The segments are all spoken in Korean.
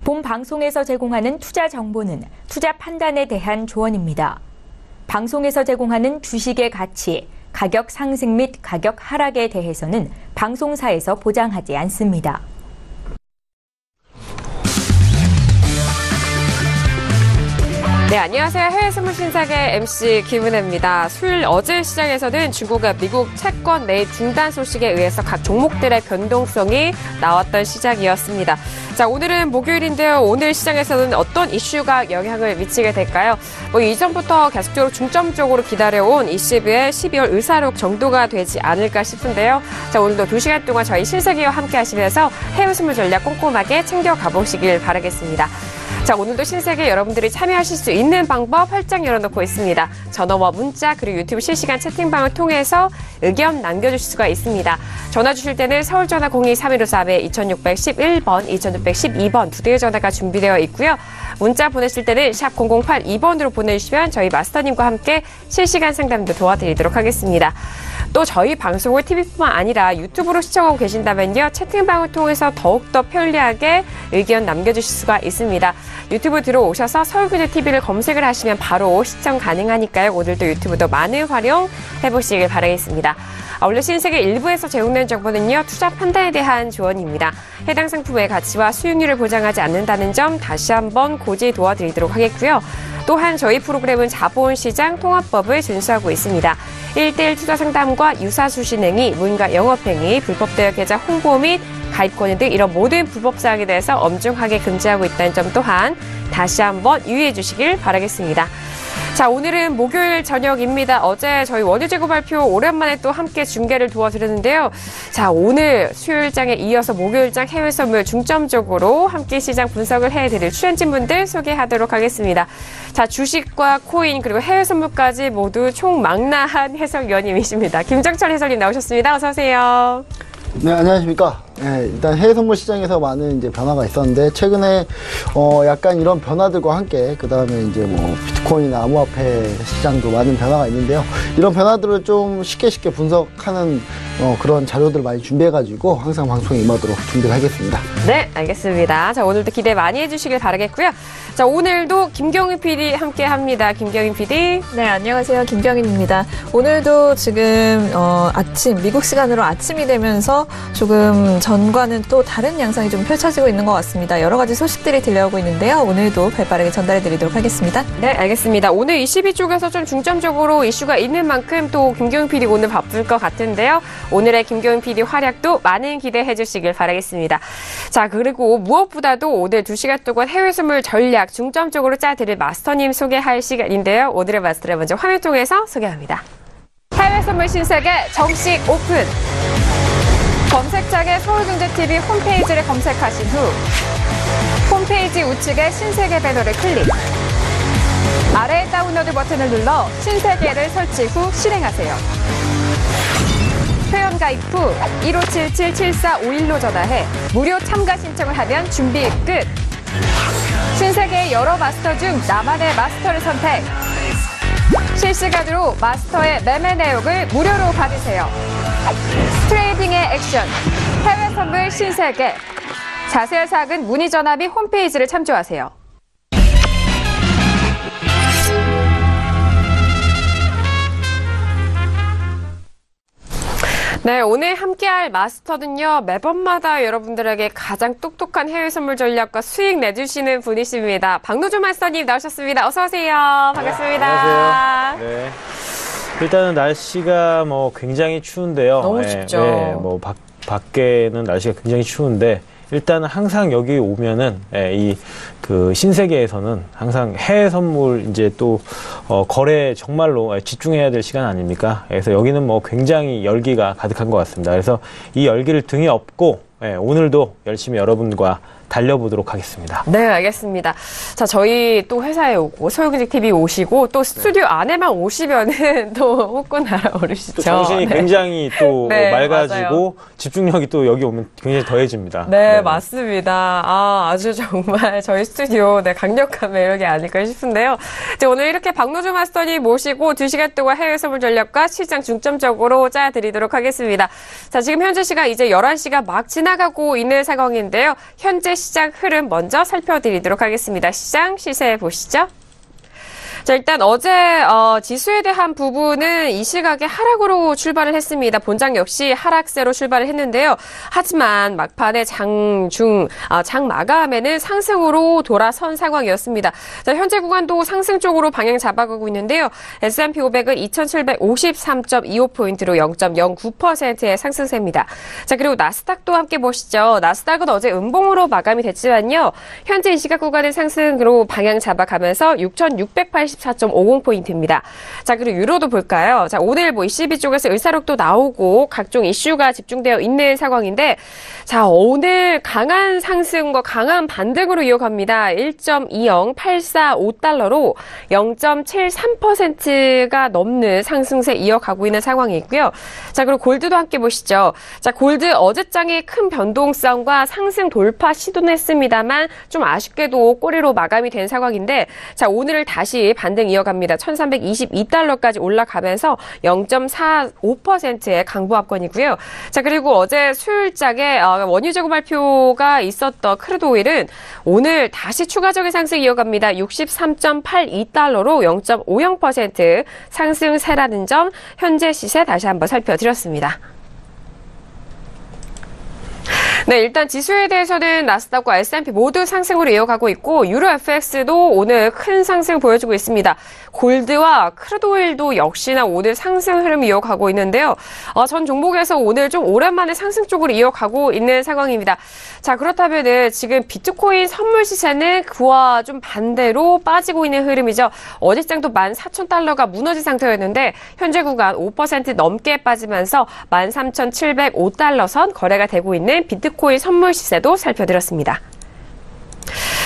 본 방송에서 제공하는 투자 정보는 투자 판단에 대한 조언입니다. 방송에서 제공하는 주식의 가치, 가격 상승 및 가격 하락에 대해서는 방송사에서 보장하지 않습니다. 네, 안녕하세요. 해외선물 신사계 MC 김은혜입니다. 수요일 어제 시장에서는 중국의 미국 채권 매입 중단 소식에 의해서 각 종목들의 변동성이 나왔던 시작이었습니다. 자, 오늘은 목요일인데요. 오늘 시장에서는 어떤 이슈가 영향을 미치게 될까요? 이전부터 계속적으로 중점적으로 기다려온 ECB의 12월 의사록 정도가 되지 않을까 싶은데요. 자, 오늘도 2시간 동안 저희 신세계와 함께 하시면서 해외선물 전략 꼼꼼하게 챙겨가 보시길 바라겠습니다. 자, 오늘도 신세계 여러분들이 참여하실 수 있는 방법 활짝 열어놓고 있습니다. 전화와 문자 그리고 유튜브 실시간 채팅방을 통해서 의견 남겨주실 수가 있습니다. 전화 주실 때는 서울전화 02-3154-2611번, 2612번 두 대의 전화가 준비되어 있고요. 문자 보내실 때는 샵 0082번으로 보내주시면 저희 마스터님과 함께 실시간 상담도 도와드리도록 하겠습니다. 또 저희 방송을 TV뿐만 아니라 유튜브로 시청하고 계신다면요. 채팅방을 통해서 더욱더 편리하게 의견 남겨주실 수가 있습니다. 유튜브 들어오셔서 서울경제TV를 검색을 하시면 바로 시청 가능하니까요. 오늘도 유튜브도 많은 활용해보시길 바라겠습니다. 원래 신세계 일부에서 제공된 정보는요. 투자 판단에 대한 조언입니다. 해당 상품의 가치와 수익률을 보장하지 않는다는 점 다시 한번 고지 도와드리도록 하겠고요. 또한 저희 프로그램은 자본시장 통합법을 준수하고 있습니다. 1:1 투자 상담과 유사수신행위, 무인가 영업행위, 불법 대여 계좌 홍보 및 가입 권유 등 이런 모든 불법 사항에 대해서 엄중하게 금지하고 있다는 점 또한 다시 한번 유의해 주시길 바라겠습니다. 자, 오늘은 목요일 저녁입니다. 어제 저희 원유재고 발표 오랜만에 또 함께 중계를 도와드렸는데요. 자, 오늘 수요일장에 이어서 목요일장 해외 선물 중점적으로 함께 시장 분석을 해드릴 출연진분들 소개하도록 하겠습니다. 자, 주식과 코인 그리고 해외 선물까지 모두 총망라한 해설위원님이십니다. 김정철 해설님 나오셨습니다. 어서 오세요. 네, 안녕하십니까. 네, 일단 해외 선물 시장에서 많은 변화가 있었는데, 최근에, 약간 이런 변화들과 함께, 그 다음에 비트코인이나 암호화폐 시장도 많은 변화가 있는데요. 이런 변화들을 좀 쉽게 분석하는, 그런 자료들을 많이 준비해가지고, 항상 방송에 임하도록 준비를 하겠습니다. 네, 알겠습니다. 자, 오늘도 기대 많이 해주시길 바라겠고요. 자, 오늘도 김경인 PD 함께 합니다. 김경인 PD. 네, 안녕하세요. 김경인입니다. 오늘도 지금, 미국 시간으로 아침이 되면서 조금 전과는 또 다른 양상이 좀 펼쳐지고 있는 것 같습니다. 여러 가지 소식들이 들려오고 있는데요. 오늘도 발빠르게 전달해 드리도록 하겠습니다. 네, 알겠습니다. 오늘 22쪽에서 좀 중점적으로 이슈가 있는 만큼 또 김경인 PD 오늘 바쁠 것 같은데요. 오늘의 김경인 PD 활약도 많은 기대해 주시길 바라겠습니다. 자, 그리고 무엇보다도 오늘 2시간 동안 해외 선물 전략 중점적으로 짜드릴 마스터님 소개할 시간인데요. 오늘의 마스터를 먼저 화면 통해서 소개합니다. 해외 선물 신세계 정식 오픈! 검색창에 서울경제TV 홈페이지를 검색하신 후 홈페이지 우측에 신세계 배너를 클릭. 아래 다운로드 버튼을 눌러 신세계를 설치 후 실행하세요. 회원가입 후 1577-7451로 전화해 무료 참가 신청을 하면 준비 끝! 신세계의 여러 마스터 중 나만의 마스터를 선택! 실시간으로 마스터의 매매 내역을 무료로 받으세요. 트레이딩의 액션, 해외 선물 신세계. 자세한 사항은 문의 전화 및 홈페이지를 참조하세요. 네, 오늘 함께할 마스터는요, 매번마다 여러분들에게 가장 똑똑한 해외 선물 전략과 수익 내주시는 분이십니다. 박노준 마스터님 나오셨습니다. 어서오세요. 반갑습니다. 네, 안녕하세요. 네. 일단은 날씨가 굉장히 추운데요. 너무 춥죠. 밖에는 날씨가 굉장히 추운데, 일단은 항상 여기 오면은, 그 신세계에서는 항상 해외 선물 거래에 정말로 집중해야 될 시간 아닙니까? 그래서 여기는 굉장히 열기가 가득한 것 같습니다. 그래서 이 열기를 등에 업고, 오늘도 열심히 여러분과 달려보도록 하겠습니다. 네, 알겠습니다. 자, 저희 또 회사에 오고 서울경제TV 오시고 또 스튜디오 안에만 오시면은 또 호끈 날아오르시죠. 또 정신이 네. 굉장히 또 네, 맑아지고 맞아요. 집중력이 또 여기 오면 굉장히 더해집니다. 네, 맞습니다. 아주 정말 저희 스튜디오 강력한 매력이 아닐까 싶은데요. 이제 오늘 이렇게 박노준 마스터님 모시고 2시간 동안 해외 선물 전략과 시장 중점적으로 짜드리도록 하겠습니다. 자, 지금 현재 시간 이제 11시가 막 지나가고 있는 상황인데요. 현재 시장 흐름 먼저 살펴드리도록 하겠습니다. 시장 시세 보시죠. 자, 일단 어제 지수에 대한 부분은 이 시각에 하락으로 출발을 했습니다. 본장 역시 하락세로 출발을 했는데요. 하지만 막판에 장 마감에는 상승으로 돌아선 상황이었습니다. 자, 현재 구간도 상승 쪽으로 방향 잡아가고 있는데요. S&P 500은 2753.25포인트로 0.09%의 상승세입니다. 자, 그리고 나스닥도 함께 보시죠. 나스닥은 어제 음봉으로 마감이 됐지만요. 현재 이 시각 구간은 상승으로 방향 잡아가면서 6,684.50포인트입니다. 자, 그리고 유로도 볼까요? 자, 오늘 ECB 쪽에서 의사록도 나오고 각종 이슈가 집중되어 있는 상황인데, 자, 오늘 강한 상승과 강한 반등으로 이어갑니다. 1.20845달러로 0.73%가 넘는 상승세 이어가고 있는 상황이고요. 자, 그리고 골드도 함께 보시죠. 자, 골드 어제장의 큰 변동성과 상승 돌파 시도는 했습니다만 좀 아쉽게도 꼬리로 마감이 된 상황인데, 자, 오늘을 다시 반등 이어갑니다. 1322달러까지 올라가면서 0.45%의 강보합권이고요. 자, 그리고 어제 수요일장에 원유 재고 발표가 있었던 크루드 오일은 오늘 다시 추가적인 상승 이어갑니다. 63.82달러로 0.50% 상승세라는 점 현재 시세 다시 한번 살펴드렸습니다. 네, 일단 지수에 대해서는 나스닥과 S&P 모두 상승으로 이어가고 있고 유로 FX도 오늘 큰 상승 보여주고 있습니다. 골드와 크루드 오일도 역시나 오늘 상승 흐름 이어가고 있는데요. 전 종목에서 오늘 좀 오랜만에 상승 쪽으로 이어가고 있는 상황입니다. 자, 그렇다면은 지금 비트코인 선물 시세는 그와 좀 반대로 빠지고 있는 흐름이죠. 어제장도 14,000달러가 무너진 상태였는데 현재 구간 5% 넘게 빠지면서 13,705달러 선 거래가 되고 있는 비트코인 선물 시세도 살펴드렸습니다.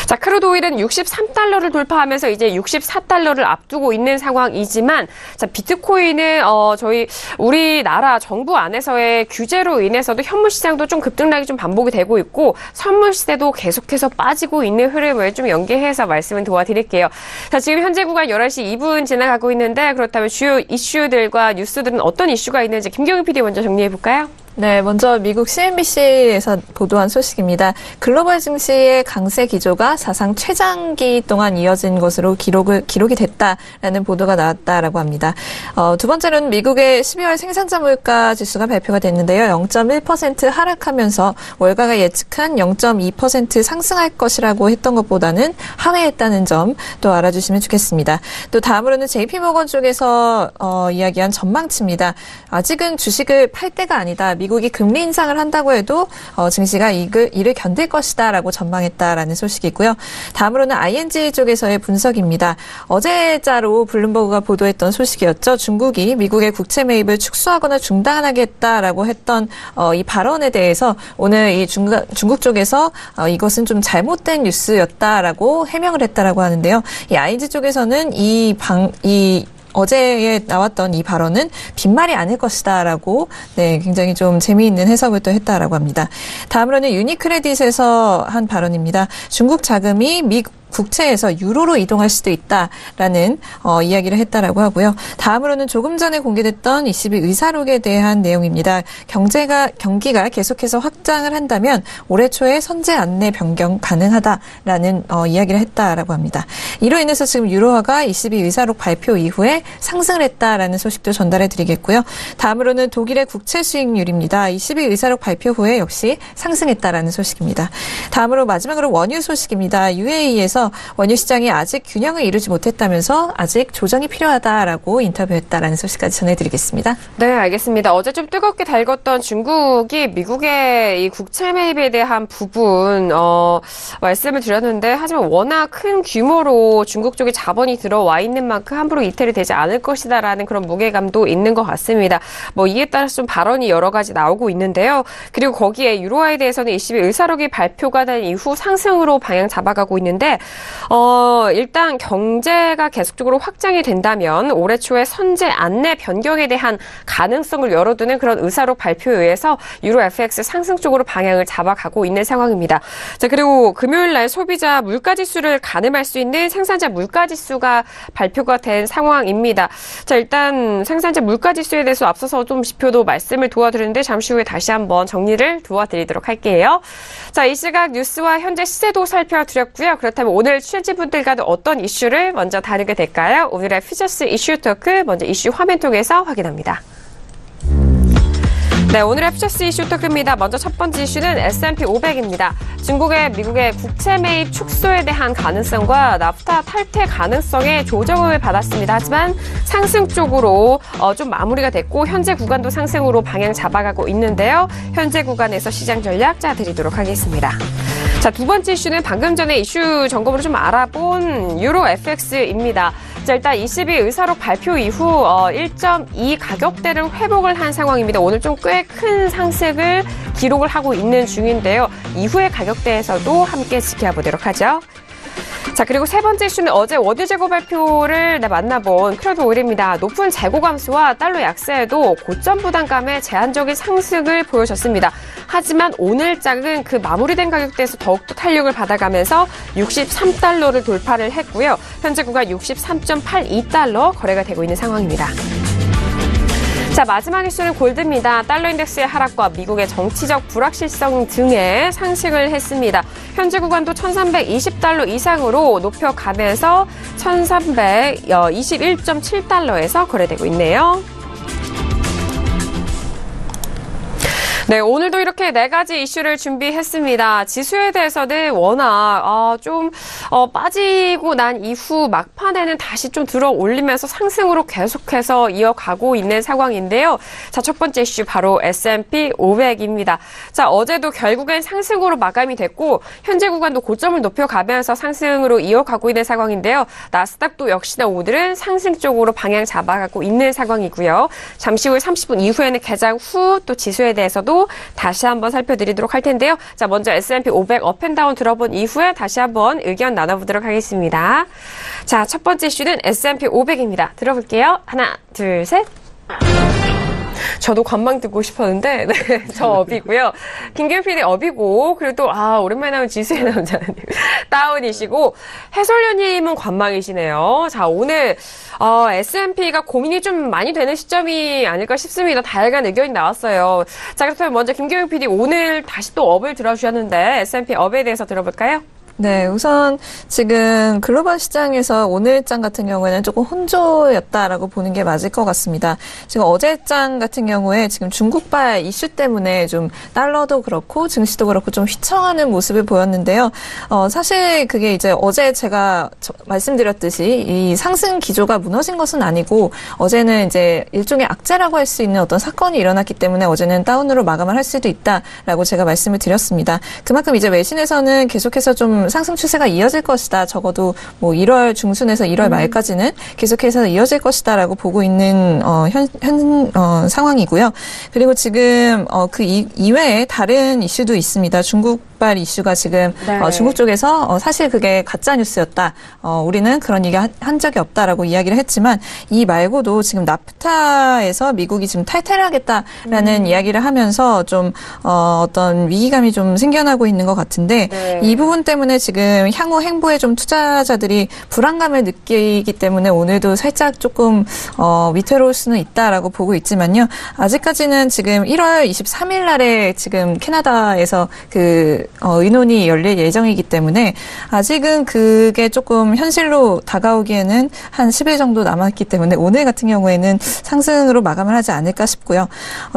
자, 크루드 오일은 63달러를 돌파하면서 이제 64달러를 앞두고 있는 상황이지만, 자, 비트코인은 우리나라 정부 안에서의 규제로 인해서도 현물 시장도 좀 급등락이 좀 반복이 되고 있고 선물 시세도 계속해서 빠지고 있는 흐름을 좀 연계해서 말씀을 도와드릴게요. 자, 지금 현재 구간 11시 2분 지나가고 있는데 그렇다면 주요 이슈들과 뉴스들은 어떤 이슈가 있는지 김경희 PD 먼저 정리해 볼까요? 네, 먼저 미국 CNBC에서 보도한 소식입니다. 글로벌 증시의 강세 기조가 사상 최장기 동안 이어진 것으로 기록이 됐다라는 보도가 나왔다라고 합니다. 두 번째로는 미국의 12월 생산자 물가 지수가 발표가 됐는데요. 0.1% 하락하면서 월가가 예측한 0.2% 상승할 것이라고 했던 것보다는 하회했다는 점 또 알아주시면 좋겠습니다. 또 다음으로는 JP모건 쪽에서 이야기한 전망치입니다. 아직은 주식을 팔 때가 아니다. 미국이 금리 인상을 한다고 해도 증시가 이를 견딜 것이다라고 전망했다라는 소식이고요. 다음으로는 ING 쪽에서의 분석입니다. 어제자로 블룸버그가 보도했던 소식이었죠. 중국이 미국의 국채 매입을 축소하거나 중단하겠다라고 했던 이 발언에 대해서 오늘 이 중국 쪽에서 이것은 좀 잘못된 뉴스였다라고 해명을 했다라고 하는데요. 이 ING 쪽에서는 어제에 나왔던 이 발언은 빈말이 아닐 것이다라고 굉장히 좀 재미있는 해석을 또 했다라고 합니다. 다음으로는 유니크레딧에서 한 발언입니다. 중국 자금이 국채에서 유로로 이동할 수도 있다라는 이야기를 했다라고 하고요. 다음으로는 조금 전에 공개됐던 ECB 의사록에 대한 내용입니다. 경기가 계속해서 확장을 한다면 올해 초에 선제 안내 변경 가능하다라는 이야기를 했다라고 합니다. 이로 인해서 지금 유로화가 ECB 의사록 발표 이후에 상승을 했다라는 소식도 전달해 드리겠고요. 다음으로는 독일의 국채 수익률입니다. ECB 의사록 발표 후에 역시 상승했다라는 소식입니다. 다음으로 마지막으로 원유 소식입니다. UAE에서 원유 시장이 아직 균형을 이루지 못했다면서 아직 조정이 필요하다라고 인터뷰했다라는 소식까지 전해드리겠습니다. 네, 알겠습니다. 어제 좀 뜨겁게 달궜던 중국이 미국의 이 국채 매입에 대한 부분 말씀을 드렸는데 하지만 워낙 큰 규모로 중국 쪽에 자본이 들어와 있는 만큼 함부로 이탈이 되지 않을 것이다라는 그런 무게감도 있는 것 같습니다. 이에 따라서 좀 발언이 여러 가지 나오고 있는데요. 그리고 거기에 유로화에 대해서는 ECB 의사록이 발표가 된 이후 상승으로 방향 잡아가고 있는데 일단 경제가 계속적으로 확장이 된다면 올해 초에 선제 안내 변경에 대한 가능성을 열어두는 그런 의사록 발표에 의해서 유로 FX 상승 쪽으로 방향을 잡아가고 있는 상황입니다. 자, 그리고 금요일 날 소비자 물가지수를 가늠할 수 있는 생산자 물가지수가 발표가 된 상황입니다. 자, 일단 생산자 물가지수에 대해서 앞서서 좀 지표도 말씀을 도와드렸는데 잠시 후에 다시 한번 정리를 도와드리도록 할게요. 자, 이 시각 뉴스와 현재 시세도 살펴드렸고요. 그렇다면 오늘 취재진분들과는 어떤 이슈를 먼저 다루게 될까요? 오늘의 퓨처스 이슈 토크 먼저 이슈 화면 통해서 확인합니다. 네, 오늘의 퓨처스 이슈 토크입니다. 먼저 첫 번째 이슈는 S&P 500입니다. 중국의 미국의 국채 매입 축소에 대한 가능성과 나프타 탈퇴 가능성에 조정을 받았습니다. 하지만 상승 쪽으로 좀 마무리가 됐고 현재 구간도 상승으로 방향 잡아가고 있는데요. 현재 구간에서 시장 전략 짜드리도록 하겠습니다. 자, 두 번째 이슈는 방금 전에 이슈 점검으로 좀 알아본 유로 FX입니다. 자, 일단 22 의사록 발표 이후 1.2 가격대를 회복을 한 상황입니다. 오늘 좀 꽤 큰 상승을 기록을 하고 있는 중인데요. 이후의 가격대에서도 함께 지켜보도록 하죠. 자, 그리고 세 번째 이슈는 어제 원유 재고 발표를 만나본 크루드 오일입니다. 높은 재고 감소와 달러 약세에도 고점 부담감에 제한적인 상승을 보여줬습니다. 하지만 오늘장은 그 마무리된 가격대에서 더욱더 탄력을 받아가면서 63달러를 돌파를 했고요. 현재 구간 63.82달러 거래가 되고 있는 상황입니다. 자, 마지막 이슈는 골드입니다. 달러 인덱스의 하락과 미국의 정치적 불확실성 등에 상승을 했습니다. 현재 구간도 1320달러 이상으로 높여가면서 1321.7달러에서 거래되고 있네요. 네, 오늘도 이렇게 네 가지 이슈를 준비했습니다. 지수에 대해서는 워낙 빠지고 난 이후 막판에는 다시 좀 들어 올리면서 상승으로 계속해서 이어가고 있는 상황인데요. 자, 첫 번째 이슈 바로 S&P 500입니다. 자, 어제도 결국엔 상승으로 마감이 됐고 현재 구간도 고점을 높여가면서 상승으로 이어가고 있는 상황인데요. 나스닥도 역시나 오늘은 상승 쪽으로 방향 잡아가고 있는 상황이고요. 잠시 후 30분 이후에는 개장 후 또 지수에 대해서도 다시 한번 살펴드리도록 할 텐데요. 자, 먼저 S&P 500 업앤다운 들어본 이후에 다시 한번 의견 나눠보도록 하겠습니다. 자, 첫 번째 이슈는 S&P 500입니다. 들어볼게요. 하나, 둘, 셋. 저도 관망 듣고 싶었는데, 네, 저 업이고요. 김기현 PD 업이고, 그리고 또, 오랜만에 나온 지수의 남자님. 다운이시고, 해설위원님은 관망이시네요. 자, 오늘, S&P가 고민이 좀 많이 되는 시점이 아닐까 싶습니다. 다양한 의견이 나왔어요. 자, 그렇다면 먼저 김기현 PD 오늘 다시 또 업을 들어주셨는데, S&P 업에 대해서 들어볼까요? 네, 우선 지금 글로벌 시장에서 오늘장 같은 경우에는 조금 혼조였다라고 보는 게 맞을 것 같습니다. 지금 어제장 같은 경우에 지금 중국발 이슈 때문에 좀 달러도 그렇고 증시도 그렇고 좀 휘청하는 모습을 보였는데요. 사실 그게 이제 어제 제가 말씀드렸듯이 이 상승 기조가 무너진 것은 아니고 어제는 이제 일종의 악재라고 할 수 있는 어떤 사건이 일어났기 때문에 어제는 다운으로 마감을 할 수도 있다라고 제가 말씀을 드렸습니다. 그만큼 이제 외신에서는 계속해서 좀 상승 추세가 이어질 것이다. 적어도 뭐 1월 중순에서 1월 말까지는 계속해서 이어질 것이다라고 보고 있는 상황이고요. 그리고 지금 그 이외에 다른 이슈도 있습니다. 중국발 이슈가 지금 중국 쪽에서 사실 그게 가짜 뉴스였다. 우리는 그런 얘기 한 적이 없다라고 이야기를 했지만 이 말고도 지금 나프타에서 미국이 지금 탈퇴를 하겠다라는 이야기를 하면서 좀 어떤 위기감이 좀 생겨나고 있는 것 같은데 이 부분 때문에 지금 향후 행보에 좀 투자자들이 불안감을 느끼기 때문에 오늘도 살짝 조금 위태로울 수는 있다라고 보고 있지만요. 아직까지는 지금 1월 23일 날에 지금 캐나다에서 그 의논이 열릴 예정이기 때문에 아직은 그게 조금 현실로 다가오기에는 한 10일 정도 남았기 때문에 오늘 같은 경우에는 상승으로 마감을 하지 않을까 싶고요.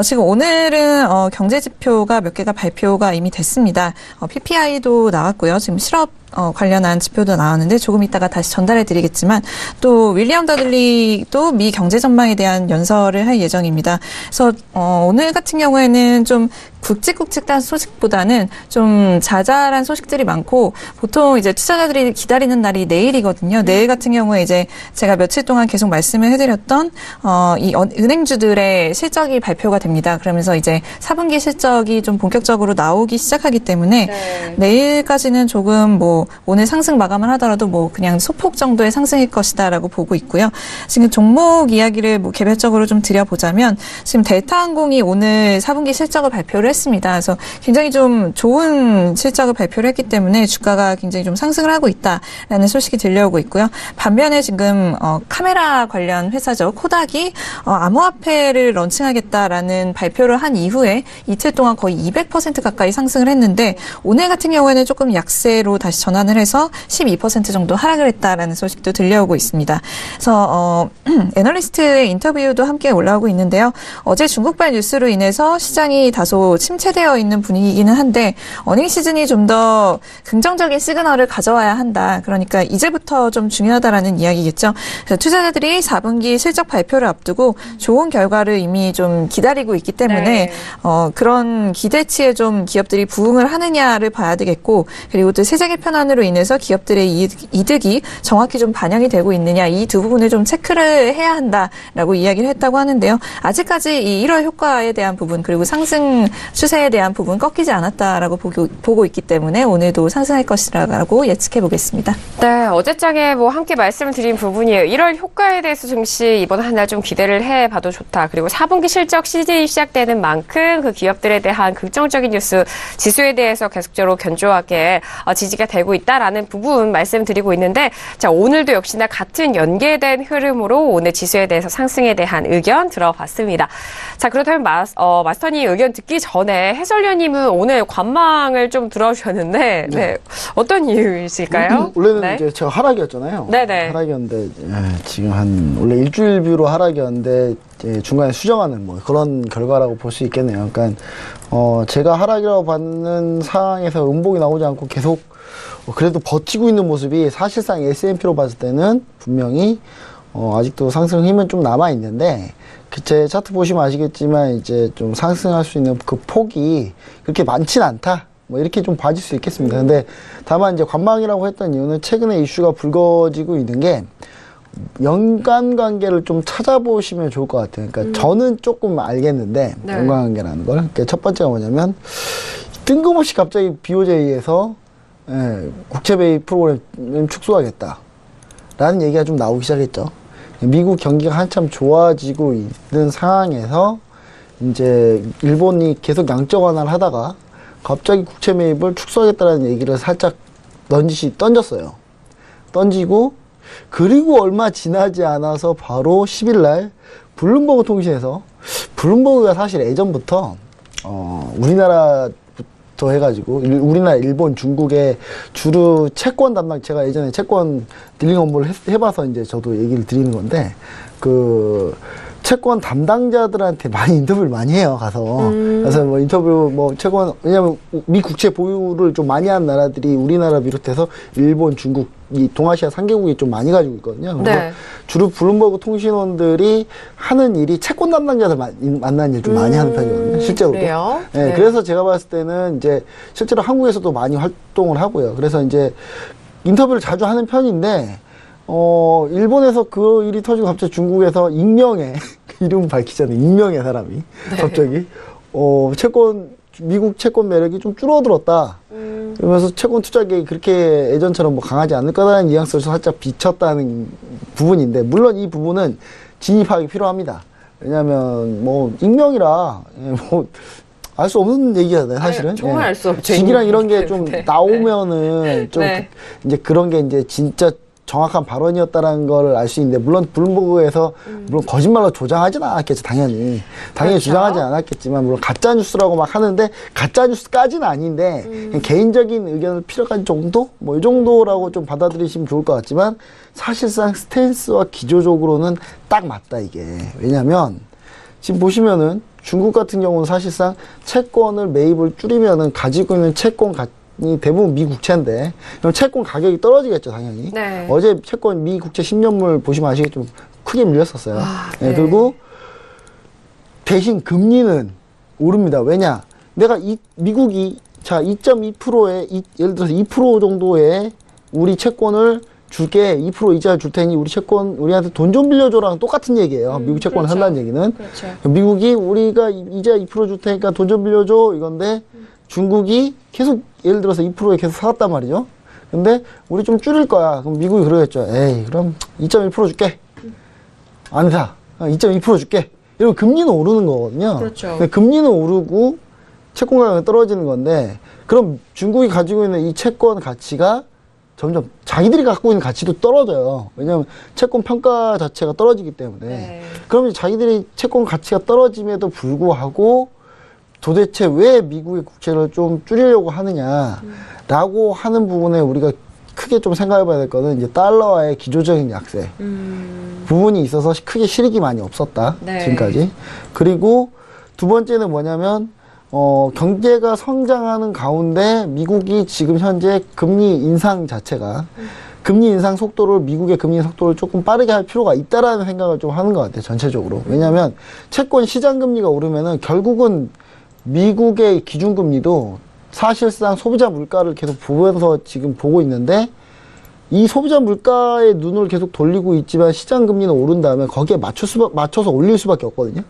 지금 오늘은 경제 지표가 몇 개가 발표가 이미 됐습니다. PPI도 나왔고요. 지금 실업 관련한 지표도 나왔는데 조금 이따가 다시 전달해 드리겠지만 또 윌리엄 더들리도 미 경제 전망에 대한 연설을 할 예정입니다. 그래서 오늘 같은 경우에는 좀 굵직굵직한 소식보다는 좀 자잘한 소식들이 많고 보통 이제 투자자들이 기다리는 날이 내일이거든요. 내일 같은 경우에 이제 제가 며칠 동안 계속 말씀을 해드렸던 이 은행주들의 실적이 발표가 됩니다. 그러면서 이제 4분기 실적이 좀 본격적으로 나오기 시작하기 때문에 내일까지는 조금 뭐 뭐 오늘 상승 마감을 하더라도 뭐 그냥 소폭 정도의 상승일 것이다라고 보고 있고요. 지금 종목 이야기를 뭐 개별적으로 좀 드려보자면 지금 델타항공이 오늘 4분기 실적을 발표를 했습니다. 그래서 굉장히 좀 좋은 실적을 발표를 했기 때문에 주가가 굉장히 좀 상승을 하고 있다라는 소식이 들려오고 있고요. 반면에 지금 카메라 관련 회사죠. 코닥이 암호화폐를 런칭하겠다라는 발표를 한 이후에 이틀 동안 거의 200% 가까이 상승을 했는데 오늘 같은 경우에는 조금 약세로 다시 전환을 해서 12% 정도 하락을 했다라는 소식도 들려오고 있습니다. 그래서 애널리스트의 인터뷰도 함께 올라오고 있는데요. 어제 중국발 뉴스로 인해서 시장이 다소 침체되어 있는 분위기이기는 한데 어닝 시즌이 좀 더 긍정적인 시그널을 가져와야 한다. 그러니까 이제부터 좀 중요하다라는 이야기겠죠. 그래서 투자자들이 4분기 실적 발표를 앞두고 좋은 결과를 이미 좀 기다리고 있기 때문에 네. 그런 기대치에 좀 기업들이 부응을 하느냐를 봐야 되겠고 그리고 또 세제 개편안으로 인해서 기업들의 이득이 정확히 좀 반영이 되고 있느냐 이 두 부분을 좀 체크를 해야 한다라고 이야기를 했다고 하는데요. 아직까지 이 1월 효과에 대한 부분 그리고 상승 추세에 대한 부분 꺾이지 않았다라고 보고 있기 때문에 오늘도 상승할 것이라고 예측해 보겠습니다. 네, 어제장에 뭐 함께 말씀드린 부분이에요. 1월 효과에 대해서 증시 이번 한 달 좀 기대를 해봐도 좋다. 그리고 4분기 실적 시즌이 시작되는 만큼 그 기업들에 대한 긍정적인 뉴스 지수에 대해서 계속적으로 견조하게 지지가 되고 있다라는 부분 말씀드리고 있는데 자 오늘도 역시나 같은 연계된 흐름으로 오늘 지수에 대해서 상승에 대한 의견 들어봤습니다. 자 그렇다면 마스터님 의견 듣기 전에 해설위원님은 오늘 관망을 좀 들어주셨는데 네. 어떤 이유이실까요? 원래는 네. 이제 제가 하락이었잖아요. 네네. 하락이었는데 지금 원래 일주일 뷰로 하락이었는데 중간에 수정하는 뭐 그런 결과라고 볼 수 있겠네요. 그러니까 제가 하락이라고 받는 상황에서 음봉이 나오지 않고 계속 그래도 버티고 있는 모습이 사실상 S&P로 봤을 때는 분명히 아직도 상승 힘은 좀 남아 있는데 제 차트 보시면 아시겠지만 이제 좀 상승할 수 있는 그 폭이 그렇게 많진 않다. 뭐 이렇게 좀 봐줄 수 있겠습니다. 근데 다만 이제 관망이라고 했던 이유는 최근에 이슈가 불거지고 있는 게 연관 관계를 좀 찾아보시면 좋을 것 같아요. 그러니까 저는 조금 알겠는데 네. 연관 관계라는 걸. 그러니까 첫 번째가 뭐냐면 뜬금없이 갑자기 BOJ에서 국채 배입 프로그램 축소하겠다라는 얘기가 좀 나오기 시작했죠. 미국 경기가 한참 좋아지고 있는 상황에서 이제 일본이 계속 양적 완화를 하다가 갑자기 국채 매입을 축소하겠다라는 얘기를 살짝 던졌어요. 던지고 그리고 얼마 지나지 않아서 바로 10일 날 블룸버그 통신에서 블룸버그가 사실 예전부터 우리나라부터 해가지고 우리나라, 일본, 중국의 주로 채권 담당 제가 예전에 채권 딜링 업무를 해봐서 이제 저도 얘기를 드리는 건데 그 채권 담당자들한테 많이 인터뷰를 많이 해요, 가서. 그래서 뭐 인터뷰, 뭐 채권, 왜냐면 미 국채 보유를 좀 많이 한 나라들이 우리나라 비롯해서 일본, 중국, 이 동아시아 3개국이 좀 많이 가지고 있거든요. 그래서 네. 주로 블룸버그 통신원들이 하는 일이 채권 담당자들 만나는 일 좀 많이 하는 편이거든요, 실제로도. 그래요? 네, 네. 그래서 제가 봤을 때는 이제 실제로 한국에서도 많이 활동을 하고요. 그래서 이제 인터뷰를 자주 하는 편인데, 일본에서 그 일이 터지고 갑자기 중국에서 익명의, 이름 밝히잖아요. 익명의 사람이. 네. 갑자기, 미국 채권 매력이 좀 줄어들었다. 그러면서 채권 투자 계획이 그렇게 예전처럼 뭐 강하지 않을 거라는 뉘앙스를 살짝 비쳤다는 부분인데, 물론 이 부분은 진입하기 필요합니다. 왜냐면, 뭐, 익명이라, 알 수 없는 얘기잖아요, 사실은. 정말 알 수 없죠. 직이랑 이런 게 좀 네. 나오면은 좀 네. 이제 그런 게 이제 진짜 정확한 발언이었다라는 걸 알 수 있는데, 물론 블룸버그에서 물론 거짓말로 조장하지는 않았겠죠, 당연히 그렇죠. 주장하지 않았겠지만, 물론 가짜 뉴스라고 막 하는데 가짜 뉴스까지는 아닌데 그냥 개인적인 의견을 필요한 정도, 뭐 이 정도라고 좀 받아들이시면 좋을 것 같지만, 사실상 스탠스와 기조적으로는 딱 맞다 이게. 왜냐하면 지금 보시면은 중국 같은 경우는 사실상 채권을 매입을 줄이면은 가지고 있는 채권 대부분 미국채인데, 그럼 채권 가격이 떨어지겠죠, 당연히. 네. 어제 채권 미국채 10년물 보시면 아시겠지만 크게 밀렸었어요. 네. 그리고 대신 금리는 오릅니다. 왜냐? 내가 미국이 2.2%에 예를 들어서 2% 정도의 우리 채권을 줄게, 2% 이자를 줄 테니 우리한테 돈 좀 빌려줘랑 똑같은 얘기예요. 미국 채권을 그렇죠. 산다는 얘기는. 그렇죠. 미국이 우리가 이자 2% 줄 테니까 돈 좀 빌려줘 이건데, 중국이 계속 예를 들어서 2%에 계속 사갔단 말이죠. 근데 우리 좀 줄일 거야. 그럼 미국이 그러겠죠. 에이, 그럼 2.1% 줄게. 안 사. 2.2% 줄게. 이러면 금리는 오르는 거거든요. 그렇죠. 근데 금리는 오르고 채권 가격이 떨어지는 건데, 그럼 중국이 가지고 있는 이 채권 가치가 점점 자기들이 갖고 있는 가치도 떨어져요. 왜냐하면 채권 평가 자체가 떨어지기 때문에. 네. 그러면 자기들이 채권 가치가 떨어짐에도 불구하고 도대체 왜 미국의 국채를 좀 줄이려고 하느냐라고 하는 부분에 우리가 크게 좀 생각해 봐야 될 거는 이제 달러와의 기조적인 약세 부분이 있어서 크게 실익이 많이 없었다. 네. 지금까지. 그리고 두 번째는 뭐냐면 경제가 성장하는 가운데 미국이 지금 현재 금리 인상 자체가 금리 인상 속도를 미국의 금리 인상 속도를 조금 빠르게 할 필요가 있다라는 생각을 좀 하는 것 같아요. 전체적으로. 왜냐하면 채권 시장 금리가 오르면은 결국은 미국의 기준금리도 사실상 소비자 물가를 계속 보면서 지금 보고 있는데 이 소비자 물가에 눈을 계속 돌리고 있지만 시장 금리는 오른 다음에 거기에 맞춰서 올릴 수밖에 없거든요.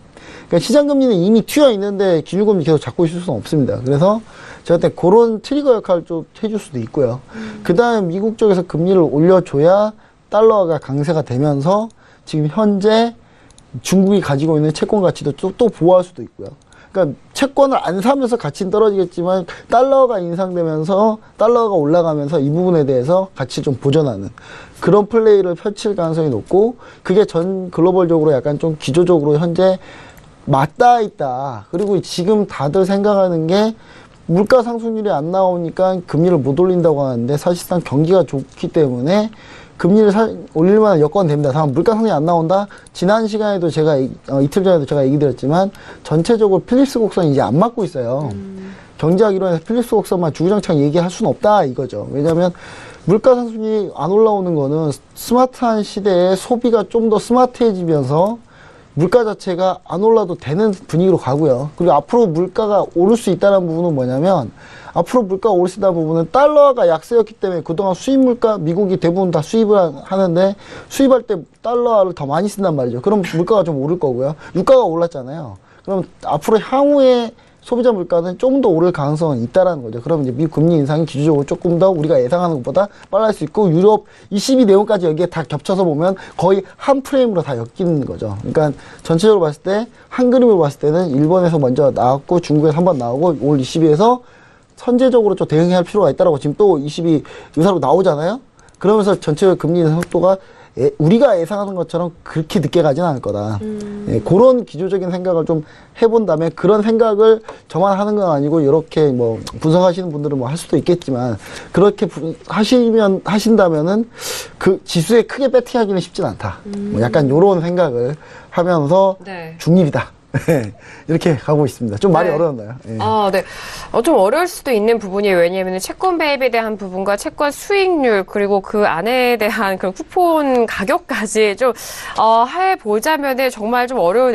그러니까 시장 금리는 이미 튀어 있는데 기준금리 계속 잡고 있을 수는 없습니다. 그래서 제가 볼 때 그런 트리거 역할을 좀 해줄 수도 있고요. 그 다음에 미국 쪽에서 금리를 올려줘야 달러가 강세가 되면서 지금 현재 중국이 가지고 있는 채권 가치도 또 보호할 수도 있고요. 그러니까 채권을 안 사면서 가치는 떨어지겠지만 달러가 인상되면서 달러가 올라가면서 이 부분에 대해서 가치를 좀 보전하는 그런 플레이를 펼칠 가능성이 높고 그게 전 글로벌적으로 약간 좀 기조적으로 현재 맞닿아 있다. 그리고 지금 다들 생각하는 게 물가 상승률이 안 나오니까 금리를 못 올린다고 하는데 사실상 경기가 좋기 때문에 금리를 올릴 만한 여건은 됩니다. 다만 물가 상승이 안 나온다? 지난 시간에도 제가 이틀 전에도 제가 얘기 드렸지만 전체적으로 필립스 곡선이 이제 안 맞고 있어요. 경제학 이론에서 필립스 곡선만 주구장창 얘기할 수는 없다 이거죠. 왜냐하면 물가 상승이 안 올라오는 거는 스마트한 시대에 소비가 좀 더 스마트해지면서 물가 자체가 안 올라도 되는 분위기로 가고요. 그리고 앞으로 물가가 오를 수 있다는 부분은 뭐냐면 앞으로 물가가 오를 수 있다는 부분은 달러가 약세였기 때문에 그동안 수입 물가 미국이 대부분 다 수입을 하는데 수입할 때 달러를 더 많이 쓴단 말이죠. 그럼 물가가 좀 오를 거고요. 유가가 올랐잖아요. 그럼 앞으로 향후에 소비자 물가는 좀 더 오를 가능성은 있다라는 거죠. 그럼 이제 미국 금리 인상이 기준적으로 조금 더 우리가 예상하는 것보다 빨라질 수 있고 유럽 22 내용까지 여기에 다 겹쳐서 보면 거의 한 프레임으로 다 엮이는 거죠. 그러니까 전체적으로 봤을 때 한 그림으로 봤을 때는 일본에서 먼저 나왔고 중국에서 한번 나오고 올 22에서 선제적으로 좀 대응해야 할 필요가 있다라고 지금 또 22 의사로 나오잖아요. 그러면서 전체적 금리 인상 속도가 우리가 예상하는 것처럼 그렇게 늦게 가진 않을 거다. 예, 그런 기조적인 생각을 좀 해본 다음에 그런 생각을 저만 하는 건 아니고 이렇게 뭐 분석하시는 분들은 뭐 할 수도 있겠지만 그렇게 하신다면은 그 지수에 크게 배팅하기는 쉽진 않다. 뭐 약간 요런 생각을 하면서 네. 중립이다. 이렇게 가고 있습니다. 좀 말이 어려웠나요? 예. 네. 좀 어려울 수도 있는 부분이에요. 왜냐하면 채권 배입에 대한 부분과 채권 수익률 그리고 그 안에 대한 그런 쿠폰 가격까지 좀 해보자면은 정말 좀 어려운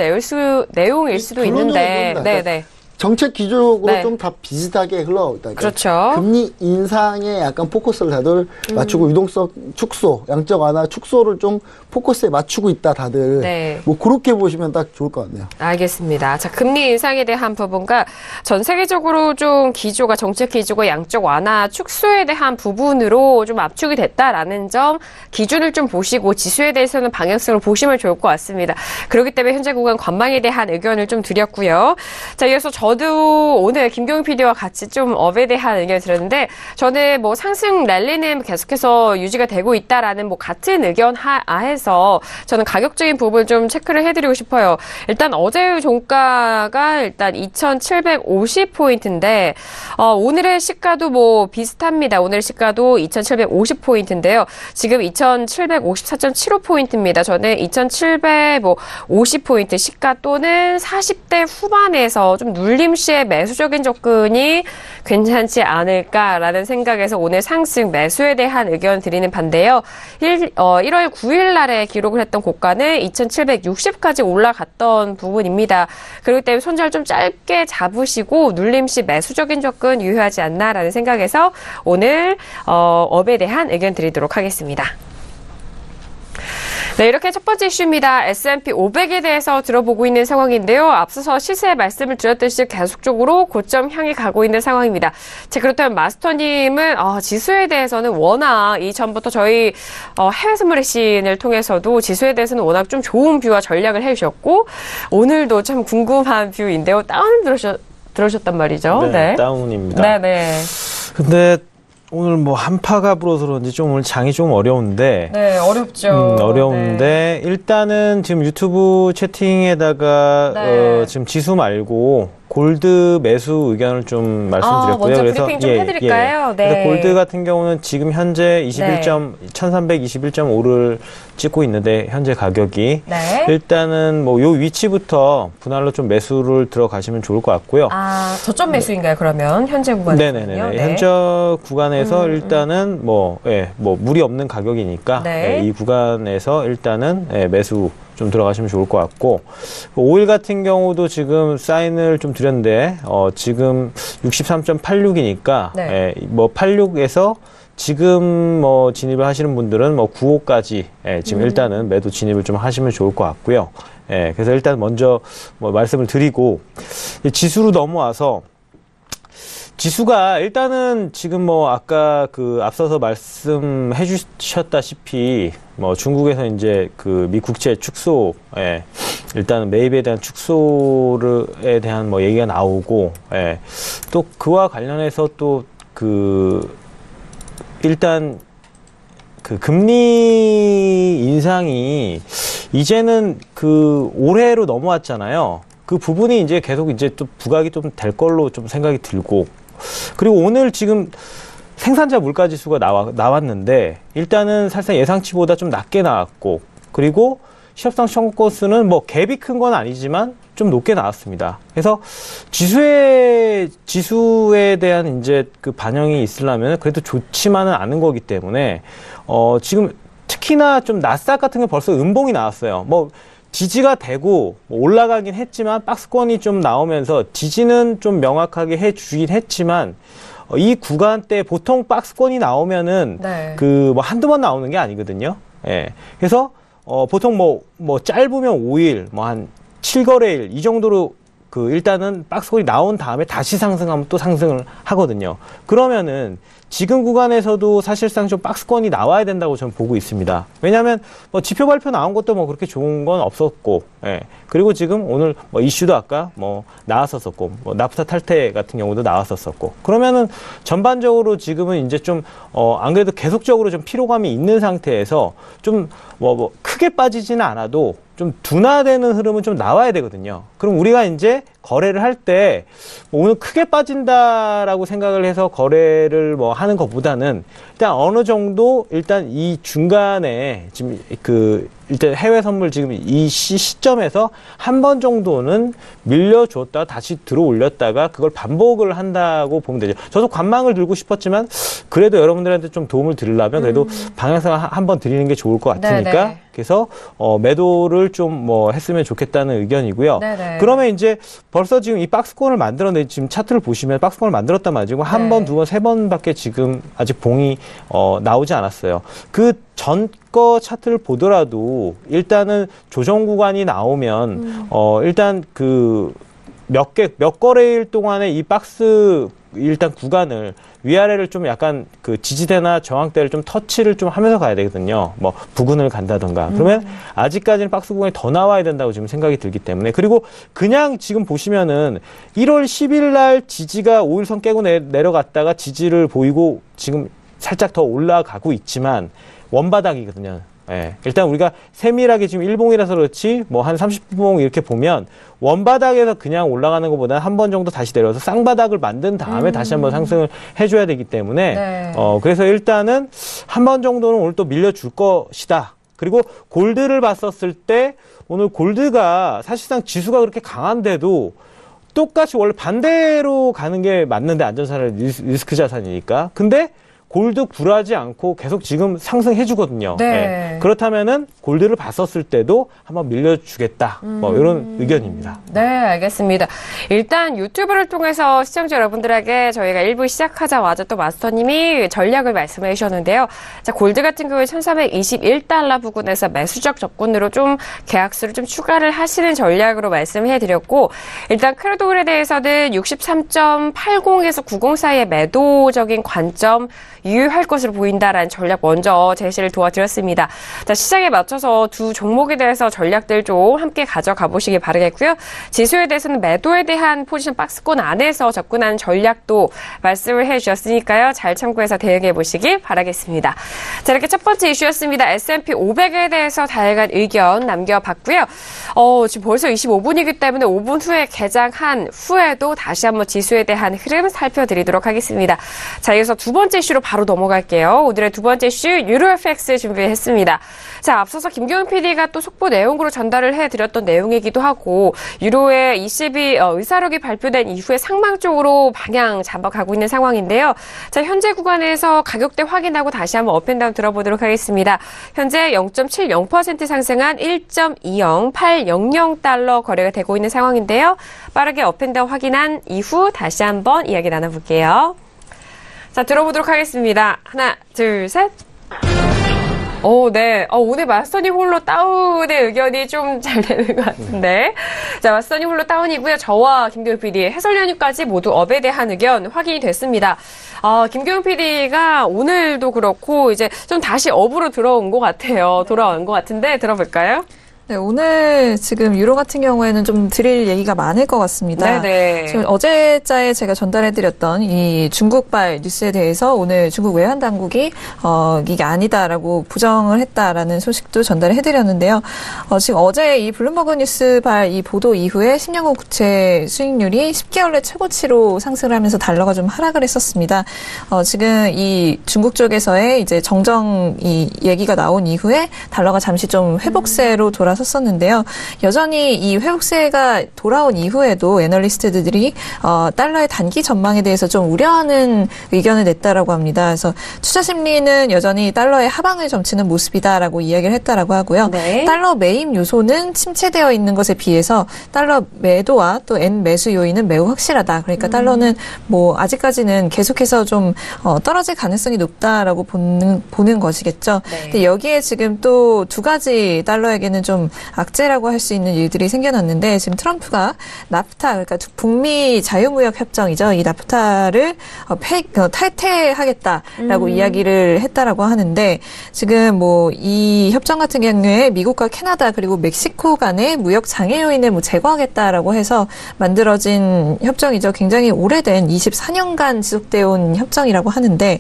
내용일 수도 있는데, 네네. 정책 기조적으로 네. 좀 다 비슷하게 흘러가고 있다. 그렇죠. 금리 인상에 약간 포커스를 다들 맞추고 유동성 축소, 양적 완화 축소를 좀 포커스에 맞추고 있다 다들. 네. 뭐 그렇게 보시면 딱 좋을 것 같네요. 알겠습니다. 자, 금리 인상에 대한 부분과 전 세계적으로 좀 기조가 정책 기조가 양적 완화 축소에 대한 부분으로 좀 압축이 됐다라는 점 기준을 좀 보시고 지수에 대해서는 방향성을 보시면 좋을 것 같습니다. 그렇기 때문에 현재 구간 관망에 대한 의견을 좀 드렸고요. 자, 이어서 저도 오늘 김경희 PD와 같이 좀 업에 대한 의견을 드렸는데 저는 뭐 상승 랠리는 계속해서 유지가 되고 있다라는 뭐 같은 의견 하에서 저는 가격적인 부분을 좀 체크를 해드리고 싶어요. 일단 어제 종가가 일단 2,750포인트인데 오늘의 시가도 뭐 비슷합니다. 오늘 시가도 2,750포인트인데요. 지금 2,754.75포인트입니다. 저는 2,750포인트 시가 또는 40대 후반에서 좀 눌림 시에 매수적인 접근이 괜찮지 않을까라는 생각에서 오늘 상승 매수에 대한 의견 드리는 반대요. 1월 9일 날에 기록을 했던 고가는 2,760까지 올라갔던 부분입니다. 그렇기 때문에 손절 좀 짧게 잡으시고 눌림 시 매수적인 접근 유효하지 않나라는 생각에서 오늘 업에 대한 의견 드리도록 하겠습니다. 네, 이렇게 첫 번째 이슈입니다. S&P 500에 대해서 들어보고 있는 상황인데요. 앞서서 시세 말씀을 드렸듯이 계속적으로 고점 향해 가고 있는 상황입니다. 자, 그렇다면 마스터님은 지수에 대해서는 워낙 이전부터 저희 해외 선물의 시인을 통해서도 지수에 대해서는 워낙 좀 좋은 뷰와 전략을 해주셨고 오늘도 참 궁금한 뷰인데요. 다운 들으셨단 말이죠. 네, 다운입니다. 네네. 근데 오늘 뭐 한파가 불어서 그런지 좀 오늘 장이 좀 어려운데. 네, 어렵죠. 어려운데, 네. 일단은 지금 유튜브 채팅에다가, 네. 지금 지수 말고, 골드 매수 의견을 좀 말씀드렸고요. 먼저 그래서 브리핑 좀 해드릴까요? 네. 그래서 골드 같은 경우는 지금 현재 1321.5를 찍고 있는데 현재 가격이 네. 일단은 뭐 요 위치부터 분할로 좀 매수를 들어가시면 좋을 것 같고요. 저점 매수인가요? 그러면 현재 구간에서요? 네네네. 현재 구간에서 일단은 뭐 무리 없는 가격이니까 네. 이 구간에서 일단은 매수 좀 들어가시면 좋을 것 같고, 오일 같은 경우도 지금 사인을 좀 드렸는데 지금 63.86이니까 네. 뭐 86에서 지금 뭐 진입을 하시는 분들은 뭐 95까지 지금 일단은 매도 진입을 좀 하시면 좋을 것 같고요. 그래서 일단 먼저 뭐 말씀을 드리고, 지수로 넘어와서 지수가 일단은 지금 뭐 아까 앞서서 말씀해 주셨다시피 뭐 중국에서 이제 미 국채 축소, 일단은 매입에 대한 축소에 대한 뭐 얘기가 나오고, 또 그와 관련해서 또 일단 금리 인상이 이제는 올해로 넘어왔잖아요. 그 부분이 이제 계속 이제 또 부각이 좀 될 걸로 좀 생각이 들고, 그리고 오늘 지금 생산자 물가 지수가 나왔는데 일단은 사실상 예상치보다 좀 낮게 나왔고, 그리고 실업상 청구 건수는 뭐 갭이 큰 건 아니지만 좀 높게 나왔습니다. 그래서 지수에 대한 이제 반영이 있으려면 그래도 좋지만은 않은 거기 때문에 지금 특히나 좀 나스닥 같은 게 벌써 음봉이 나왔어요. 뭐 지지가 되고 올라가긴 했지만 박스권이 좀 나오면서 지지는 좀 명확하게 해주긴 했지만 이 구간대 보통 박스권이 나오면은 네. 뭐 한두 번 나오는 게 아니거든요. 그래서 보통 뭐 짧으면 5일, 뭐 한 7거래일 이 정도로 일단은 박스권이 나온 다음에 다시 상승하면 또 상승을 하거든요. 그러면은 지금 구간에서도 사실상 좀 박스권이 나와야 된다고 저는 보고 있습니다. 왜냐하면 뭐 지표 발표 나온 것도 뭐 그렇게 좋은 건 없었고, 그리고 지금 오늘 뭐 이슈도 아까 뭐 나왔었었고, 뭐 나프타 탈퇴 같은 경우도 나왔었었고, 그러면은 전반적으로 지금은 이제 좀 안 그래도 계속적으로 좀 피로감이 있는 상태에서 좀 뭐 크게 빠지지는 않아도 좀 둔화되는 흐름은 좀 나와야 되거든요. 그럼 우리가 이제 거래를 할 때 오늘 크게 빠진다라고 생각을 해서 거래를 뭐 하는 것보다는 일단 어느 정도 일단 이 중간에 지금 일단 해외 선물 지금 이 시점에서 한 번 정도는 밀려줬다가 다시 들어올렸다가 그걸 반복을 한다고 보면 되죠. 저도 관망을 들고 싶었지만 그래도 여러분들한테 좀 도움을 드리려면 그래도 방향성을 한번 드리는 게 좋을 것 같으니까 네네. 그래서 매도를 좀 뭐 했으면 좋겠다는 의견이고요. 네네. 그러면 이제 벌써 지금 이 박스권을 만들었는데 지금 차트를 보시면 박스권을 만들었단 말이죠. 한 번, 두 번, 세 번밖에 지금 아직 봉이 나오지 않았어요. 그 전 거 차트를 보더라도 일단은 조정 구간이 나오면 일단 몇 거래일 동안에 이 박스 일단 구간을 위아래를 좀 약간 지지대나 저항대를 좀 터치를 좀 하면서 가야 되거든요. 뭐 부근을 간다던가. 그러면 아직까지는 박스 구간이 더 나와야 된다고 지금 생각이 들기 때문에. 그리고 그냥 지금 보시면은 1월 10일 날 지지가 5일선 깨고 내려갔다가 지지를 보이고 지금 살짝 더 올라가고 있지만 원바닥이거든요. 일단 우리가 세밀하게 지금 일봉이라서 그렇지 뭐 한 30봉 이렇게 보면 원바닥에서 그냥 올라가는 것보다는 한 번 정도 다시 내려서 쌍바닥을 만든 다음에 다시 한번 상승을 해줘야 되기 때문에 그래서 일단은 한 번 정도는 오늘 또 밀려줄 것이다. 그리고 골드를 봤었을 때 오늘 골드가 사실상 지수가 그렇게 강한데도 똑같이 원래 반대로 가는 게 맞는데 안전자산 리스크 자산이니까 근데 골드 굴하지 않고 계속 지금 상승해 주거든요. 네. 그렇다면은 골드를 봤었을 때도 한번 밀려주겠다. 뭐 이런 의견입니다. 네, 알겠습니다. 일단 유튜브를 통해서 시청자 여러분들에게 저희가 1부 시작하자마자 또 마스터님이 전략을 말씀해 주셨는데요. 자, 골드 같은 경우에 1321달러 부근에서 매수적 접근으로 좀 계약수를 좀 추가를 하시는 전략으로 말씀해 드렸고, 일단 크루드오일에 대해서는 63.80에서 90 사이의 매도적인 관점 유효할 것으로 보인다라는 전략 먼저 제시를 도와드렸습니다. 자, 시장에 맞춰서 두 종목에 대해서 전략들 좀 함께 가져가 보시기 바라겠고요. 지수에 대해서는 매도에 대한 포지션 박스권 안에서 접근하는 전략도 말씀을 해주셨으니까요. 잘 참고해서 대응해 보시기 바라겠습니다. 자, 이렇게 첫 번째 이슈였습니다. S&P 500에 대해서 다양한 의견 남겨봤고요. 지금 벌써 25분이기 때문에 5분 후에 개장한 후에도 다시 한번 지수에 대한 흐름 살펴드리도록 하겠습니다. 자, 이어서 두 번째 이슈로 바로 넘어갈게요. 오늘의 두 번째 이슈 유로 FX 준비했습니다. 자, 앞서서 김경훈 PD가 또 속보 내용으로 전달을 해드렸던 내용이기도 하고, 유로의 ECB 의사록이 발표된 이후에 상방 쪽으로 방향 잡아가고 있는 상황인데요. 자, 현재 구간에서 가격대 확인하고 다시 한번 업앤다운 들어보도록 하겠습니다. 현재 0.70% 상승한 1.20800달러 거래가 되고 있는 상황인데요. 빠르게 업앤다운 확인한 이후 다시 한번 이야기 나눠볼게요. 자, 들어보도록 하겠습니다. 하나, 둘, 셋. 네. 오늘 마스터님 홀로 다운의 의견이 좀 잘 되는 것 같은데. 자, 마스터님 홀로 다운이고요. 저와 김경훈 PD의 해설위원님까지 모두 업에 대한 의견 확인이 됐습니다. 김경훈 PD가 오늘도 그렇고 이제 좀 다시 업으로 들어온 것 같아요. 돌아온 것 같은데 들어볼까요? 네, 오늘 지금 유로 같은 경우에는 좀 드릴 얘기가 많을 것 같습니다. 네네. 지금 어제자에 제가 전달해드렸던 이 중국발 뉴스에 대해서 오늘 중국 외환 당국이 이게 아니다라고 부정을 했다라는 소식도 전달해드렸는데요. 지금 어제 이 블룸버그 뉴스발 이 보도 이후에 10년국 국채 수익률이 10개월 내 최고치로 상승을 하면서 달러가 좀 하락을 했었습니다. 지금 이 중국 쪽에서의 이제 정정 이 얘기가 나온 이후에 달러가 잠시 좀 회복세로 돌아섰었는데요. 여전히 이 회복세가 돌아온 이후에도 애널리스트들이 달러의 단기 전망에 대해서 좀 우려하는 의견을 냈다라고 합니다. 그래서 투자 심리는 여전히 달러의 하방을 점치는 모습이다라고 이야기를 했다라고 하고요. 네. 달러 매입 요소는 침체되어 있는 것에 비해서 달러 매도와 또 엔 매수 요인은 매우 확실하다. 그러니까 달러는 뭐 아직까지는 계속해서 좀 떨어질 가능성이 높다라고 보는 것이겠죠. 네. 근데 여기에 지금 또 두 가지 달러에게는 좀 악재라고 할 수 있는 일들이 생겨났는데, 지금 트럼프가 나프타, 그러니까 북미 자유무역 협정이죠. 이 나프타를 탈퇴하겠다라고 이야기를 했다라고 하는데, 지금 뭐 이 협정 같은 경우에 미국과 캐나다 그리고 멕시코 간의 무역 장애 요인을 뭐 제거하겠다라고 해서 만들어진 협정이죠. 굉장히 오래된 24년간 지속되어 온 협정이라고 하는데,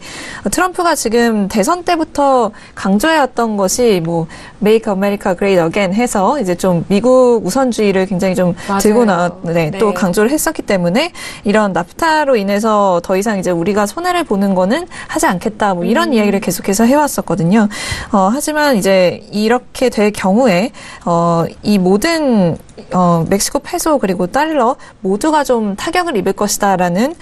트럼프가 지금 대선 때부터 강조해왔던 것이 뭐 Make America Great Again 해서 이제 좀 미국 우선주의를 굉장히 좀 들고 네. 또 강조를 했었기 때문에 이런 나프타로 인해서 더 이상 이제 우리가 손해를 보는 거는 하지 않겠다, 뭐 이런 이야기를 계속해서 해왔었거든요. 하지만 이제 이렇게 될 경우에 이 모든 멕시코 페소 그리고 달러 모두가 좀 타격을 입을 것이다라는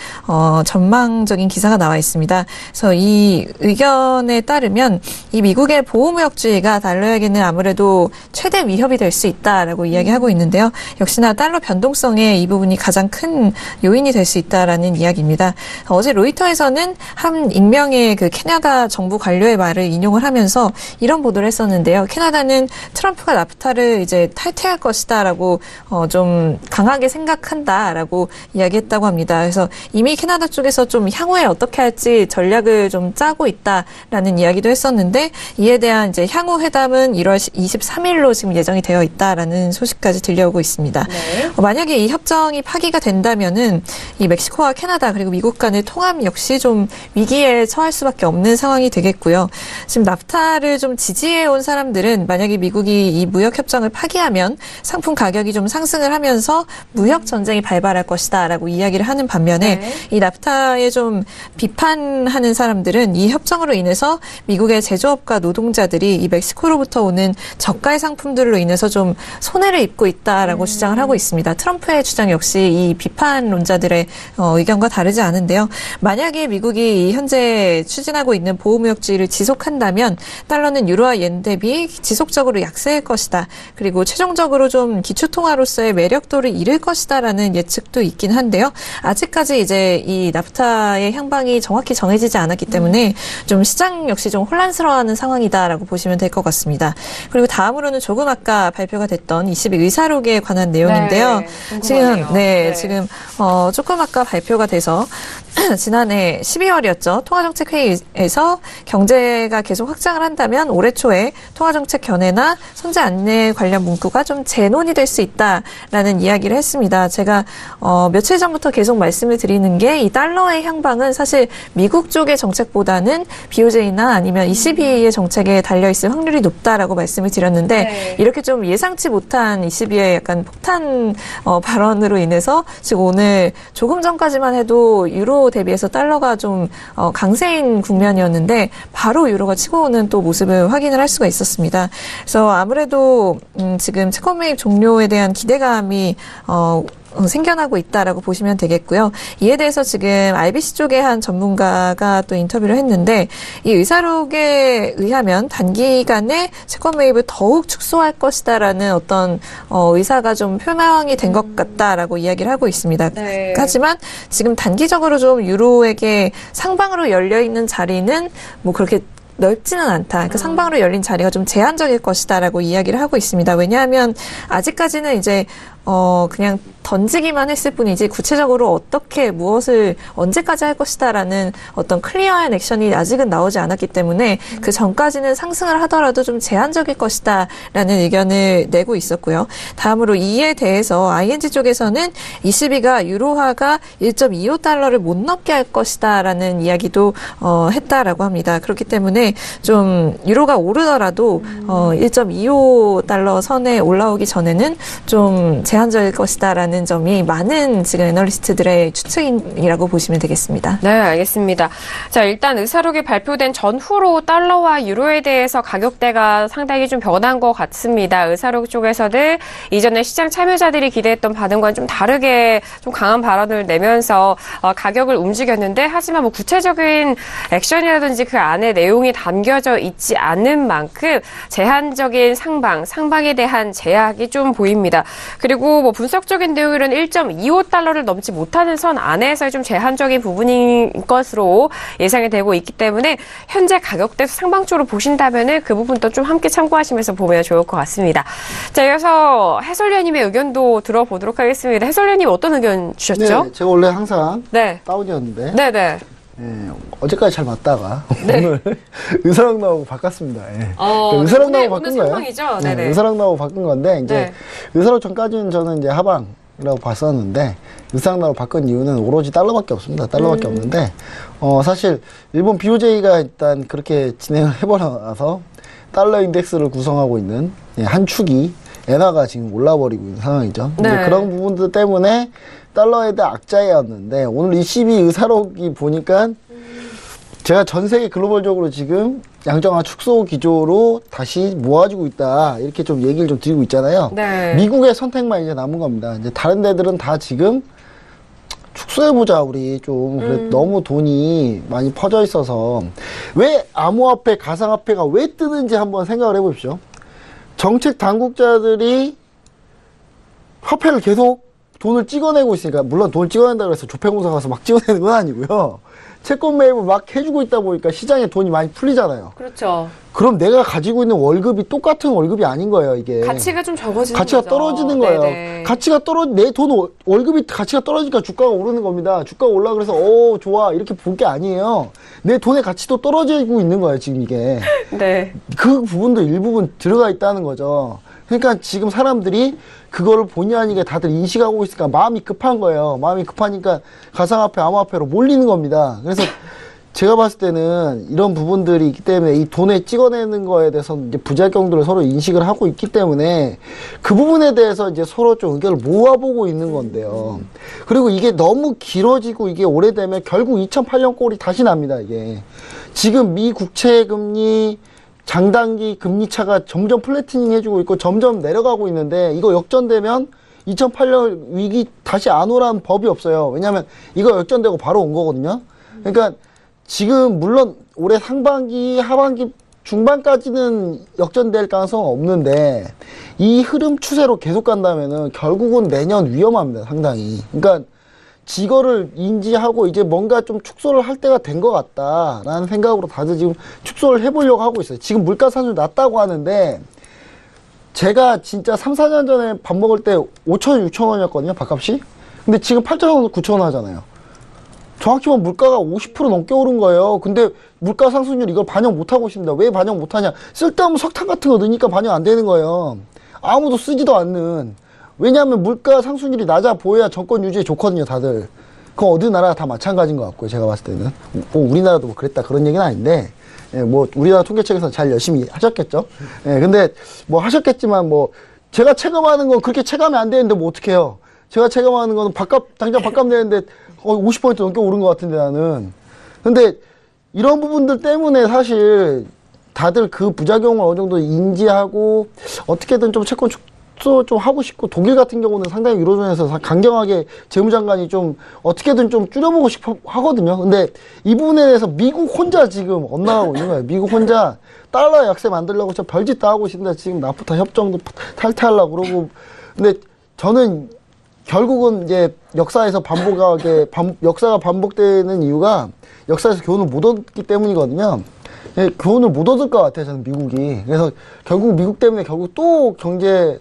전망적인 기사가 나와 있습니다. 그래서 이 의견에 따르면 이 미국의 보호무역주의가 달러에게는 아무래도 최대 위협이 될 수 있다라고 이야기하고 있는데요. 역시나 달러 변동성의 이 부분이 가장 큰 요인이 될 수 있다라는 이야기입니다. 어제 로이터에서는 한 익명의 그 캐나다 정부 관료의 말을 인용을 하면서 이런 보도를 했었는데요. 캐나다는 트럼프가 나프타를 이제 탈퇴할 것이다라고 좀 강하게 생각한다라고 이야기했다고 합니다. 그래서 이미 캐나다 쪽에서 좀 향후에 어떻게 할지 전략을 좀 짜고 있다라는 이야기도 했었는데, 이에 대한 이제 향후 회담은 1월 23일로 지금 예정이 되어 있다라는 소식까지 들려오고 있습니다. 네. 만약에 이 협정이 파기가 된다면은 이 멕시코와 캐나다 그리고 미국 간의 통합 역시 좀 위기에 처할 수밖에 없는 상황이 되겠고요. 지금 나프타를 좀 지지해 온 사람들은 만약에 미국이 이 무역 협정을 파기하면 상품 가격이 좀 상승을 하면서 무역 전쟁이 발발할 것이다라고 이야기를 하는 반면에, 네. 이 나프타에 좀 비판하는 사람들은 이 협정으로 인해서 미국의 제조업과 노동자들이 이 멕시코로부터 오는 저가의 상품들 부분들로 인해서 좀 손해를 입고 있다라고 주장을 하고 있습니다. 트럼프의 주장 역시 이 비판론자들의 의견과 다르지 않은데요. 만약에 미국이 현재 추진하고 있는 보호무역주의를 지속한다면 달러는 유로와 yen 대비 지속적으로 약세일 것이다. 그리고 최종적으로 좀 기초통화로서의 매력도를 잃을 것이다라는 예측도 있긴 한데요. 아직까지 이제 이 나프타의 향방이 정확히 정해지지 않았기 때문에 좀 시장 역시 좀 혼란스러워하는 상황이다라고 보시면 될 것 같습니다. 그리고 다음으로는 조금 아까 발표가 됐던 22 의사록에 관한 내용인데요. 지금 조금 아까 발표가 돼서 지난해 12월이었죠. 통화정책회의에서 경제가 계속 확장을 한다면 올해 초에 통화정책 견해나 선제 안내 관련 문구가 좀 재논의될 수 있다라는 이야기를 했습니다. 제가 며칠 전부터 계속 말씀을 드리는 게 이 달러의 향방은 사실 미국 쪽의 정책보다는 BOJ나 아니면 ECB의 정책에 달려있을 확률이 높다라고 말씀을 드렸는데 이렇게 좀 예상치 못한 ECB의 약간 폭탄 발언으로 인해서 지금 오늘 조금 전까지만 해도 유로 대비해서 달러가 좀 강세인 국면이었는데 바로 유로가 치고 오는 또 모습을 확인을 할 수가 있었습니다. 그래서 아무래도 지금 채권 매입 종료에 대한 기대감이 생겨나고 있다라고 보시면 되겠고요. 이에 대해서 지금 RBC 쪽의 한 전문가가 또 인터뷰를 했는데 이 의사록에 의하면 단기간에 채권 매입을 더욱 축소할 것이다라는 어떤 의사가 좀 표명이 된 것 같다라고 이야기를 하고 있습니다. 네. 하지만 지금 단기적으로 좀 유로에게 상방으로 열려 있는 자리는 뭐 그렇게 넓지는 않다. 그러니까 상방으로 열린 자리가 좀 제한적일 것이다라고 이야기를 하고 있습니다. 왜냐하면 아직까지는 이제 그냥 던지기만 했을 뿐이지 구체적으로 어떻게 무엇을 언제까지 할 것이다라는 어떤 클리어한 액션이 아직은 나오지 않았기 때문에 그 전까지는 상승을 하더라도 좀 제한적일 것이다라는 의견을 내고 있었고요. 다음으로 이에 대해서 ING 쪽에서는 ECB가 유로화가 1.25달러를 못 넘게 할 것이다라는 이야기도 했다라고 합니다. 그렇기 때문에 좀 유로가 오르더라도 1.25달러 선에 올라오기 전에는 좀 제한적일 것이다라는 점이 많은 지금 애널리스트들의 추측이라고 보시면 되겠습니다. 네, 알겠습니다. 자, 일단 의사록이 발표된 전후로 달러와 유로에 대해서 가격대가 상당히 좀 변한 것 같습니다. 의사록 쪽에서는 이전에 시장 참여자들이 기대했던 반응과는 좀 다르게 좀 강한 발언을 내면서 가격을 움직였는데 하지만 뭐 구체적인 액션이라든지 그 안에 내용이 담겨져 있지 않은 만큼 제한적인 상방에 대한 제약이 좀 보입니다. 그리고 뭐 분석적인 내용으로는 1.25달러를 넘지 못하는 선 안에서 좀 제한적인 부분인 것으로 예상이 되고 있기 때문에 현재 가격대 상방적으로 보신다면은 그 부분도 좀 함께 참고하시면서 보면 좋을 것 같습니다. 자, 이어서 해설위원님의 의견도 들어보도록 하겠습니다. 해설위원님 어떤 의견 주셨죠? 네, 제가 원래 항상 다운이었는데 네네. 어제까지 잘 맞다가 오늘 의사록 나오고 바꿨습니다. 의사록 나오고 바꾼 거예요. 의사록 나오고 바꾼 건데 이제 의사록 전까지는 저는 이제 하방이라고 봤었는데 의사록 나오고 바꾼 이유는 오로지 달러밖에 없습니다. 달러밖에 없는데 사실 일본 BOJ가 일단 그렇게 진행을 해버려서 달러 인덱스를 구성하고 있는 한 축이 엔화가 지금 올라버리고 있는 상황이죠. 그런 부분들 때문에 달러에 대한 악자였는데 오늘 ECB 의사록이 보니까 제가 전 세계 글로벌적으로 지금 양정화 축소 기조로 다시 모아지고 있다 이렇게 좀 얘기를 좀 드리고 있잖아요. 미국의 선택만 이제 남은 겁니다. 이제 다른 데들은 다 지금 축소해보자 우리 좀 그래, 너무 돈이 많이 퍼져 있어서 왜 암호화폐 가상화폐가 왜 뜨는지 한번 생각을 해보십시오. 정책 당국자들이 화폐를 계속 돈을 찍어내고 있으니까 물론 돈을 찍어낸다고 해서 조폐공사 가서 막 찍어내는 건 아니고요. 채권 매입을 막 해주고 있다 보니까 시장에 돈이 많이 풀리잖아요. 그렇죠. 그럼 내가 가지고 있는 월급이 똑같은 월급이 아닌 거예요, 이게. 가치가 좀 적어지는 가치가 거죠. 떨어지는 거예요. 가치가 내 돈 월급이 가치가 떨어지니까 주가가 오르는 겁니다. 주가가 올라 그래서 좋아 이렇게 볼 게 아니에요. 내 돈의 가치도 떨어지고 있는 거예요, 지금 이게. 그 부분도 일부분 들어가 있다는 거죠. 그러니까 지금 사람들이 그거를 본의 아니게 다들 인식하고 있으니까 마음이 급한 거예요. 마음이 급하니까 가상화폐, 암호화폐로 몰리는 겁니다. 그래서 제가 봤을 때는 이런 부분들이 있기 때문에 이 돈에 찍어내는 거에 대해서 이제 부작용들을 서로 인식을 하고 있기 때문에 그 부분에 대해서 이제 서로 좀 의견을 모아보고 있는 건데요. 그리고 이게 너무 길어지고 이게 오래되면 결국 2008년 꼴이 다시 납니다, 이게. 지금 미 국채 금리 장단기 금리 차가 점점 플래티닝 해주고 있고 점점 내려가고 있는데 이거 역전되면 2008년 위기 다시 안 오라는 법이 없어요. 왜냐하면 이거 역전되고 바로 온 거거든요. 그러니까 지금 물론 올해 상반기, 하반기, 중반까지는 역전될 가능성은 없는데 이 흐름 추세로 계속 간다면은 결국은 내년 위험합니다. 상당히. 그러니까 이거를 인지하고 이제 뭔가 좀 축소를 할 때가 된 것 같다라는 생각으로 다들 지금 축소를 해보려고 하고 있어요. 지금 물가 상승이 낮다고 하는데 제가 진짜 3, 4년 전에 밥 먹을 때 5,000원, 6,000원이었거든요. 밥값이. 근데 지금 8,000원, 9,000원 하잖아요. 정확히 보면 물가가 50% 넘게 오른 거예요. 근데 물가 상승률 이걸 반영 못하고 있습니다. 왜 반영 못하냐? 쓸데없는 석탄 같은 거 넣으니까 반영 안 되는 거예요. 아무도 쓰지도 않는. 왜냐하면 물가 상승률이 낮아 보여야 정권 유지에 좋거든요, 다들. 그건 어느 나라가 다 마찬가지인 것 같고요, 제가 봤을 때는. 뭐 우리나라도 뭐 그랬다 그런 얘기는 아닌데, 예, 뭐 우리나라 통계청에서 잘 열심히 하셨겠죠. 예, 근데 뭐 하셨겠지만 뭐 제가 체감하는 건 그렇게 체감이 안 되는데 뭐 어떡해요. 제가 체감하는 거는 당장 밥값 내는데 50% 넘게 오른 것 같은데 나는. 근데 이런 부분들 때문에 사실 다들 그 부작용을 어느 정도 인지하고 어떻게든 좀 채권 축소 좀 하고 싶고, 독일 같은 경우는 상당히 유로존에서 강경하게 재무장관이 좀 어떻게든 좀 줄여보고 싶어 하거든요. 근데 이 부분에 대해서 미국 혼자 지금 엇나가고 있는 거예요. 미국 혼자 달러 약세 만들려고 저 별짓 다 하고 있습니다. 지금 나프타 협정도 탈퇴하려고 그러고. 근데 저는 결국은 이제 역사에서 역사가 반복되는 이유가 역사에서 교훈을 못 얻기 때문이거든요. 예, 교훈을 못 얻을 것 같아요, 저는 미국이. 그래서 결국 미국 때문에 결국 또 경제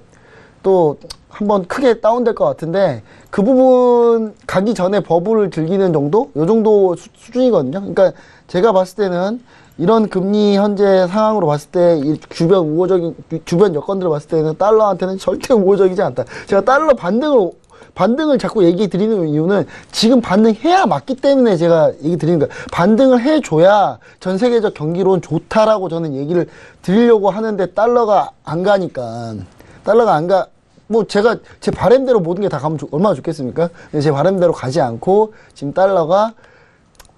또 한번 크게 다운될 것 같은데 그 부분 가기 전에 버블을 즐기는 정도? 요 정도 수준이거든요. 그러니까 제가 봤을 때는 이런 금리 현재 상황으로 봤을 때 이 주변 여건들을 봤을 때는 달러한테는 절대 우호적이지 않다. 제가 달러 반등을 자꾸 얘기 드리는 이유는 지금 반등해야 맞기 때문에 제가 얘기 드리는 거예요. 반등을 해줘야 전 세계적 경기론 좋다라고 저는 얘기를 드리려고 하는데 달러가 안 가니까. 달러가 안 가, 뭐 제가 제 바람대로 모든 게 다 가면 얼마나 좋겠습니까? 제 바람대로 가지 않고 지금 달러가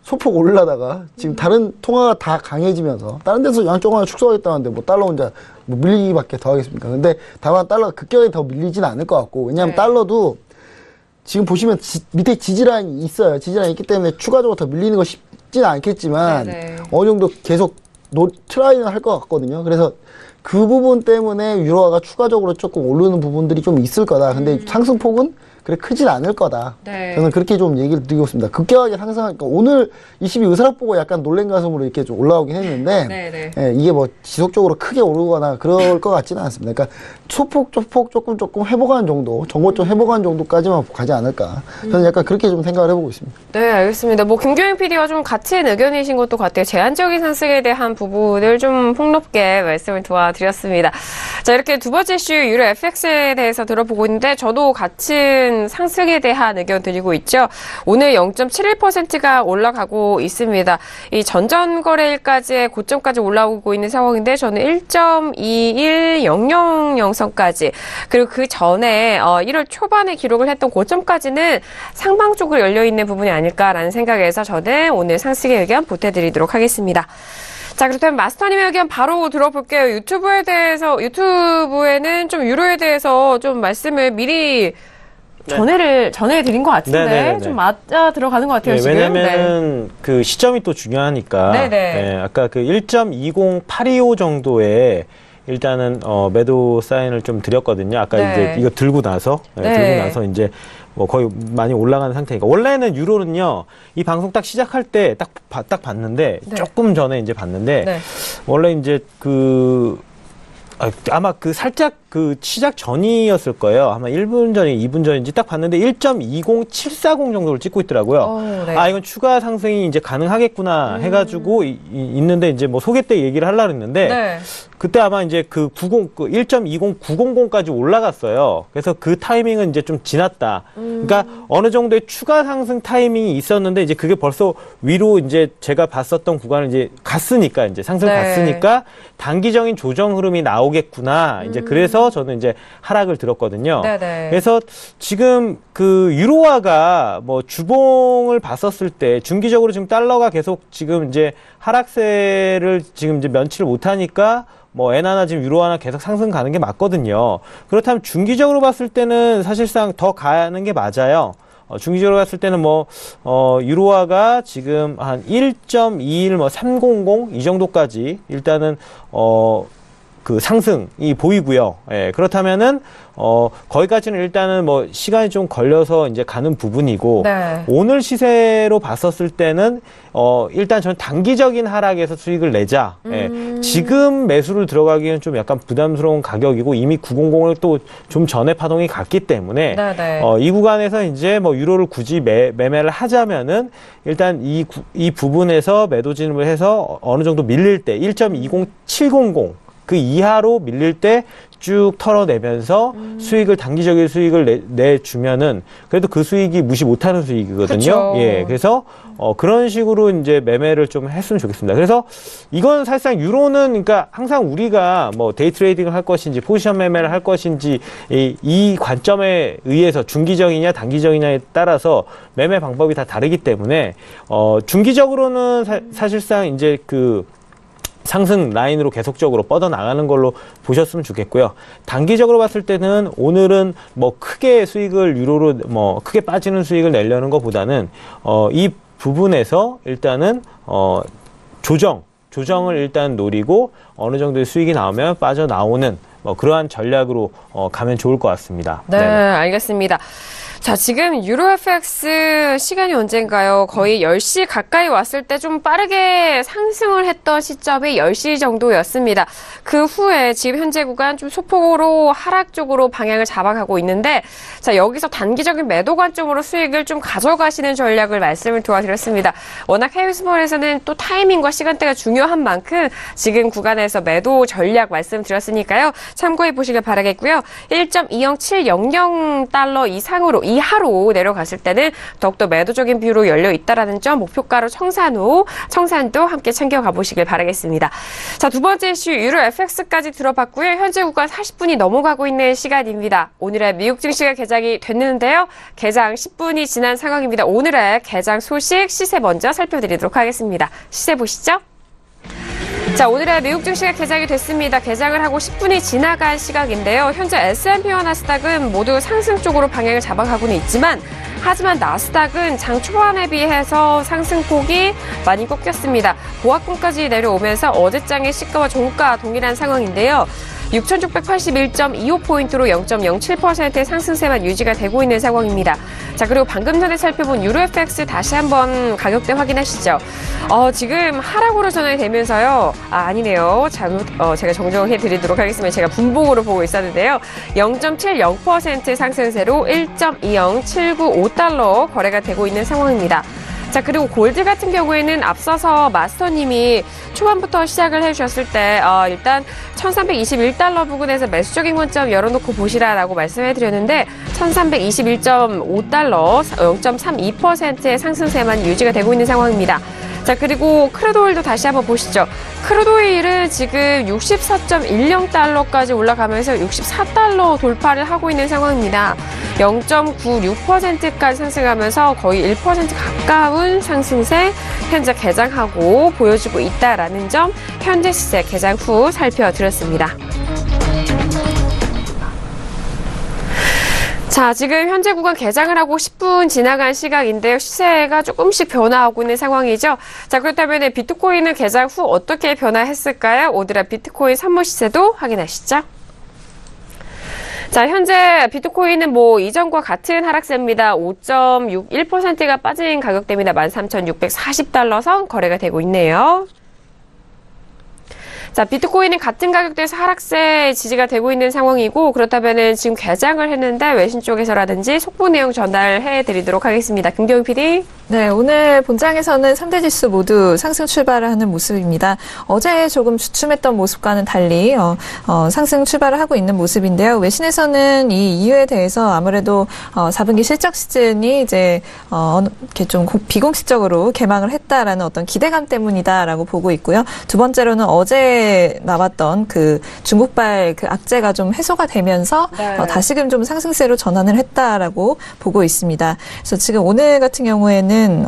소폭 올라다가 지금 다른 통화가 다 강해지면서 다른 데서 양쪽으로 축소하겠다는데 뭐 달러 혼자 뭐 밀리기밖에 더 하겠습니까? 근데 다만 달러가 급격하게 더 밀리지는 않을 것 같고, 왜냐하면 달러도 지금 보시면 밑에 지지라인이 있어요. 지지라인이 있기 때문에 추가적으로 더 밀리는 거 쉽지는 않겠지만 어느 정도 계속 트라이는 할 것 같거든요. 그래서 그 부분 때문에 유로화가 추가적으로 조금 오르는 부분들이 좀 있을 거다. 근데 상승폭은 그래 크진 않을 거다. 네. 저는 그렇게 좀 얘기를 드리고 있습니다. 급격하게 상승하니까 오늘 22 의사락 보고 약간 놀란 가슴으로 이렇게 좀 올라오긴 했는데 예, 이게 뭐 지속적으로 크게 오르거나 그럴 것 같지는 않습니다. 그러니까 소폭 조금 회복하는 정도, 정고점 회복하는 정도까지만 가지 않을까. 저는 약간 그렇게 좀 생각을 해보고 있습니다. 네, 알겠습니다. 뭐 김경영 PD와 좀 같은 의견이신 것도 같아요. 제한적인 상승에 대한 부분을 좀 폭넓게 말씀을 도와드렸습니다. 자, 이렇게 두 번째 이슈 유로 FX에 대해서 들어보고 있는데 저도 같은 상승에 대한 의견 드리고 있죠. 오늘 0.71%가 올라가고 있습니다. 이 전전거래일까지의 고점까지 올라오고 있는 상황인데 저는 1.21000선까지, 그리고 그 전에 1월 초반에 기록을 했던 고점까지는 상방 쪽으로 열려있는 부분이 아닐까라는 생각에서 저는 오늘 상승의 의견 보태드리도록 하겠습니다. 자, 그렇다면 마스터님의 의견 바로 들어볼게요. 유튜브에는 좀 유로에 대해서 좀 말씀을 미리 전해드린 것 같은데 네네네네. 좀 맞아 들어가는 것 같아요, 네, 지금. 왜냐면은 그 시점이 또 중요하니까. 네네. 네, 아까 그 1.20825 정도에 일단은 매도 사인을 좀 드렸거든요. 아까 네. 이제 이거 들고 나서 이제 뭐 거의 많이 올라가는 상태니까. 원래는 유로는요, 이 방송 딱 시작할 때 딱 봤는데 조금 전에 이제 봤는데 원래 이제 아마 살짝 시작 전이었을 거예요. 아마 1분 전이 2분 전인지 딱 봤는데 1.20740 정도를 찍고 있더라고요. 네. 아, 이건 추가 상승이 이제 가능하겠구나 해가지고 있는데 이제 뭐 소개 때 얘기를 하려고 했는데 그때 아마 이제 1.20900까지 올라갔어요. 그래서 그 타이밍은 이제 좀 지났다. 그러니까 어느 정도의 추가 상승 타이밍이 있었는데 이제 그게 벌써 위로 이제 제가 봤었던 구간을 이제 갔으니까 이제 상승 갔으니까 단기적인 조정 흐름이 나오기 나오겠구나. 이제 그래서 저는 이제 하락을 들었거든요. 네네. 그래서 지금 그 유로화가 뭐 주봉을 봤었을 때 중기적으로 지금 달러가 계속 지금 이제 하락세를 지금 이제 면치를 못하니까 뭐 엔화나 지금 유로화나 계속 상승 가는 게 맞거든요. 그렇다면 중기적으로 봤을 때는 사실상 더 가는 게 맞아요. 중기적으로 봤을 때는 유로화가 지금 한 1.21, 300 이 정도까지 일단은, 그 상승이 보이고요. 예, 그렇다면은, 거기까지는 일단은 시간이 좀 걸려서 이제 가는 부분이고, 네. 오늘 시세로 봤었을 때는, 일단 저는 단기적인 하락에서 수익을 내자. 예, 지금 매수를 들어가기에는 좀 약간 부담스러운 가격이고, 이미 900을 또 좀 전에 파동이 갔기 때문에, 네네. 이 구간에서 이제 유로를 굳이 매매를 하자면은, 일단 이 부분에서 매도 진입을 해서 어느 정도 밀릴 때, 1.20700, 그 이하로 밀릴 때 쭉 털어내면서 수익을, 단기적인 수익을 내주면은 그래도 그 수익이 무시 못하는 수익이거든요. 그쵸. 예. 그래서, 그런 식으로 이제 매매를 좀 했으면 좋겠습니다. 그래서 이건 사실상 유로는 그러니까 항상 우리가 데이 트레이딩을 할 것인지 포지션 매매를 할 것인지 이 관점에 의해서 중기적이냐 단기적이냐에 따라서 매매 방법이 다 다르기 때문에, 중기적으로는 사실상 이제 상승 라인으로 계속적으로 뻗어나가는 걸로 보셨으면 좋겠고요. 단기적으로 봤을 때는 오늘은 크게 수익을 유로로 크게 빠지는 수익을 내려는 것보다는 이 부분에서 일단은 조정을 일단 노리고 어느 정도의 수익이 나오면 빠져나오는 그러한 전략으로 가면 좋을 것 같습니다. 네, 네네. 알겠습니다. 자, 지금 유로 FX 시간이 언젠가요? 거의 10시 가까이 왔을 때 좀 빠르게 상승을 했던 시점이 10시 정도였습니다. 그 후에 지금 현재 구간 좀 소폭으로 하락 쪽으로 방향을 잡아가고 있는데, 자, 여기서 단기적인 매도 관점으로 수익을 좀 가져가시는 전략을 말씀을 도와드렸습니다. 워낙 해외스몰에서는 또 타이밍과 시간대가 중요한 만큼 지금 구간에서 매도 전략 말씀드렸으니까요. 참고해 보시길 바라겠고요. 1.20700달러 이하로 내려갔을 때는 더욱더 매도적인 뷰로 열려 있다라는 점, 목표가로 청산도 함께 챙겨가 보시길 바라겠습니다. 자, 두 번째 이슈 유로 FX까지 들어봤고요. 현재 구간 40분이 넘어가고 있는 시간입니다. 오늘의 미국 증시가 개장이 됐는데요. 개장 10분이 지난 상황입니다. 오늘의 개장 소식, 시세 먼저 살펴드리도록 하겠습니다. 시세 보시죠. 자, 오늘의 미국 증시가 개장이 됐습니다. 개장을 하고 10분이 지나간 시각인데요. 현재 S&P와 나스닥은 모두 상승 쪽으로 방향을 잡아가고는 있지만, 하지만 나스닥은 장 초반에 비해서 상승폭이 많이 꺾였습니다. 보합권까지 내려오면서 어제장의 시가와 종가 동일한 상황인데요. 6,681.25포인트로 0.07%의 상승세만 유지가 되고 있는 상황입니다. 자, 그리고 방금 전에 살펴본 유로 FX 다시 한번 가격대 확인하시죠. 지금 하락으로 전환이 되면서요. 아니네요. 제가 정정해 드리도록 하겠습니다. 제가 분봉으로 보고 있었는데요. 0.70% 상승세로 1.20795달러 거래가 되고 있는 상황입니다. 자, 그리고 골드 같은 경우에는 앞서서 마스터님이 초반부터 시작을 해주셨을 때 일단 1321달러 부근에서 매수적인 관점 열어놓고 보시라라고 말씀해드렸는데 1321.5달러 0.32%의 상승세만 유지가 되고 있는 상황입니다. 자, 그리고 크루드오일도 다시 한번 보시죠. 크루드오일은 지금 64.10달러까지 올라가면서 64달러 돌파를 하고 있는 상황입니다. 0.96%까지 상승하면서 거의 1% 가까운 상승세 현재 개장하고 보여주고 있다라는 점 현재 시세 개장 후 살펴드렸습니다. 자, 지금 현재 구간 개장을 하고 10분 지나간 시각인데요. 시세가 조금씩 변화하고 있는 상황이죠. 자, 그렇다면 비트코인은 개장 후 어떻게 변화했을까요? 오늘의 비트코인 선물 시세도 확인하시죠. 자, 현재 비트코인은 이전과 같은 하락세입니다. 5.61%가 빠진 가격대입니다. 13,640달러 선 거래가 되고 있네요. 자, 비트코인은 같은 가격대에서 하락세 지지가 되고 있는 상황이고, 그렇다면은 지금 개장을 했는데 외신 쪽에서라든지 속보 내용 전달해 드리도록 하겠습니다. 김경희 PD. 네, 오늘 본장에서는 3대 지수 모두 상승 출발을 하는 모습입니다. 어제 조금 주춤했던 모습과는 달리 상승 출발을 하고 있는 모습인데요. 외신에서는 이 이유에 대해서 아무래도 4분기 실적 시즌이 이제 이렇게 좀 비공식적으로 개막을 했다라는 어떤 기대감 때문이다라고 보고 있고요. 두 번째로는 어제 최근에 나왔던 그 중국발 그 악재가 좀 해소가 되면서 네. 다시금 좀 상승세로 전환을 했다라고 보고 있습니다. 그래서 지금 오늘 같은 경우에는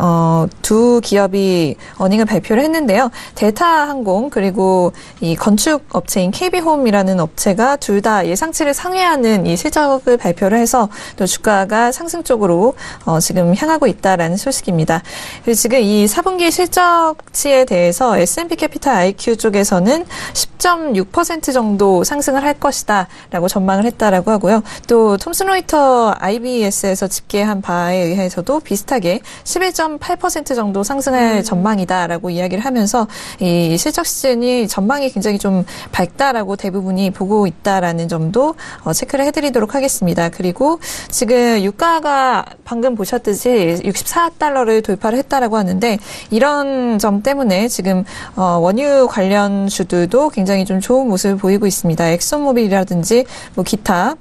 두 기업이 어닝을 발표를 했는데요. 델타항공 그리고 이 건축 업체인 KB홈이라는 업체가 둘 다 예상치를 상회하는 이 실적을 발표를 해서 또 주가가 상승 쪽으로 지금 향하고 있다라는 소식입니다. 그리고 지금 이 4분기 실적치에 대해서 S&P 캐피탈 IQ 쪽에서는 10.6% 정도 상승을 할 것이다라고 전망을 했다라고 하고요. 또 톰슨로이터 IBS에서 집계한 바에 의해서도 비슷하게 11.8% 정도 상승할 전망이다라고 이야기를 하면서 이 실적 시즌이 전망이 굉장히 좀 밝다라고 대부분이 보고 있다라는 점도 체크를 해드리도록 하겠습니다. 그리고 지금 유가가 방금 보셨듯이 64달러를 돌파를 했다라고 하는데 이런 점 때문에 지금 원유 관련 주들도 굉장히 좀 좋은 모습을 보이고 있습니다. 엑소모빌이라든지 뭐 기타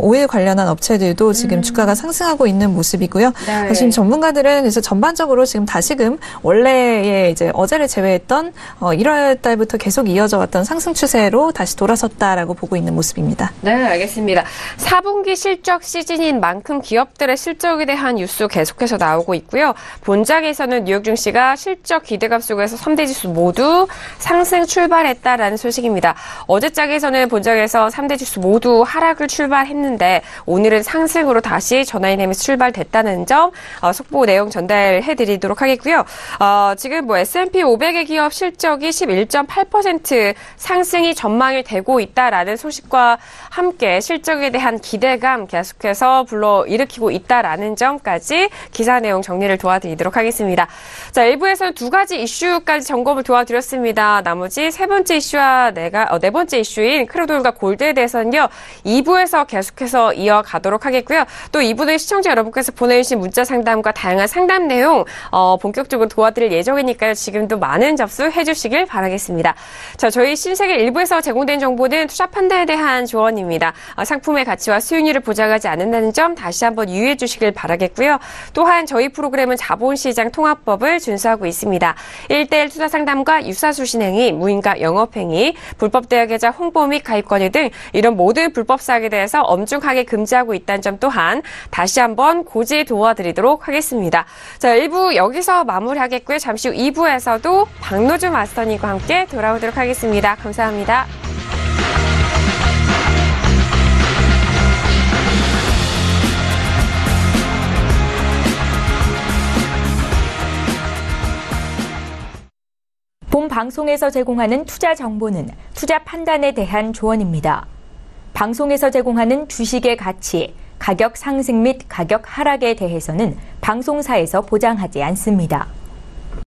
오일 관련한 업체들도 지금 주가가 상승하고 있는 모습이고요. 네. 지금 전문가들은 그래서 전반적으로 지금 다시금 원래의 이제 어제를 제외했던 1월 달부터 계속 이어져 왔던 상승 추세로 다시 돌아섰다라고 보고 있는 모습입니다. 네, 알겠습니다. 4분기 실적 시즌인 만큼 기업들의 실적에 대한 뉴스 계속해서 나오고 있고요. 본장에서는 뉴욕 증시가 실적 기대감 속에서 3대 지수 모두 상승 출발했다라는 소식입니다. 어제장에서는 본장에서 3대 지수 모두 하락을 출발했는데 오늘은 상승으로 다시 전환이 되면서 출발됐다는 점 속보 내용 전달해드리도록 하겠고요. 지금 S&P 500의 기업 실적이 11.8% 상승이 전망이 되고 있다라는 소식과 함께 실적에 대한 기대감 계속해서 불러일으키고 있다라는 점까지 기사 내용 정리를 도와드리도록 하겠습니다. 자, 1부에서는 두 가지 이슈까지 점검을 도와드렸습니다. 나머지 세 번째 이슈와 네 번째 이슈인 크루드오일과 골드에 대해서는요. 2부에서 계속해서 이어가도록 하겠고요. 또 2부는 시청자 여러분께서 보내주신 문자 상담과 다양한 상담 내용 본격적으로 도와드릴 예정이니까요. 지금도 많은 접수해 주시길 바라겠습니다. 자, 저희 신세계 1부에서 제공된 정보는 투자 판단에 대한 조언입니다. 상품의 가치와 수익률을 보장하지 않는다는 점 다시 한번 유의해 주시길 바라겠고요. 또한 저희 프로그램은 자본시장 통합법을 준수하고 있습니다. 1:1 투자 상담과 유사수 신행위, 무인가 영업행위, 불법 대여계좌 홍보 및 가입 권유 등 이런 모든 불법 사항에 대해서 엄중하게 금지하고 있다는 점 또한 다시 한번 고지 도와드리도록 하겠습니다. 자, 1부 여기서 마무리하겠고요. 잠시 후 2부에서도 박노주 마스터님과 함께 돌아오도록 하겠습니다. 감사합니다. 본 방송에서 제공하는 투자 정보는 투자 판단에 대한 조언입니다. 방송에서 제공하는 주식의 가치, 가격 상승 및 가격 하락에 대해서는 방송사에서 보장하지 않습니다.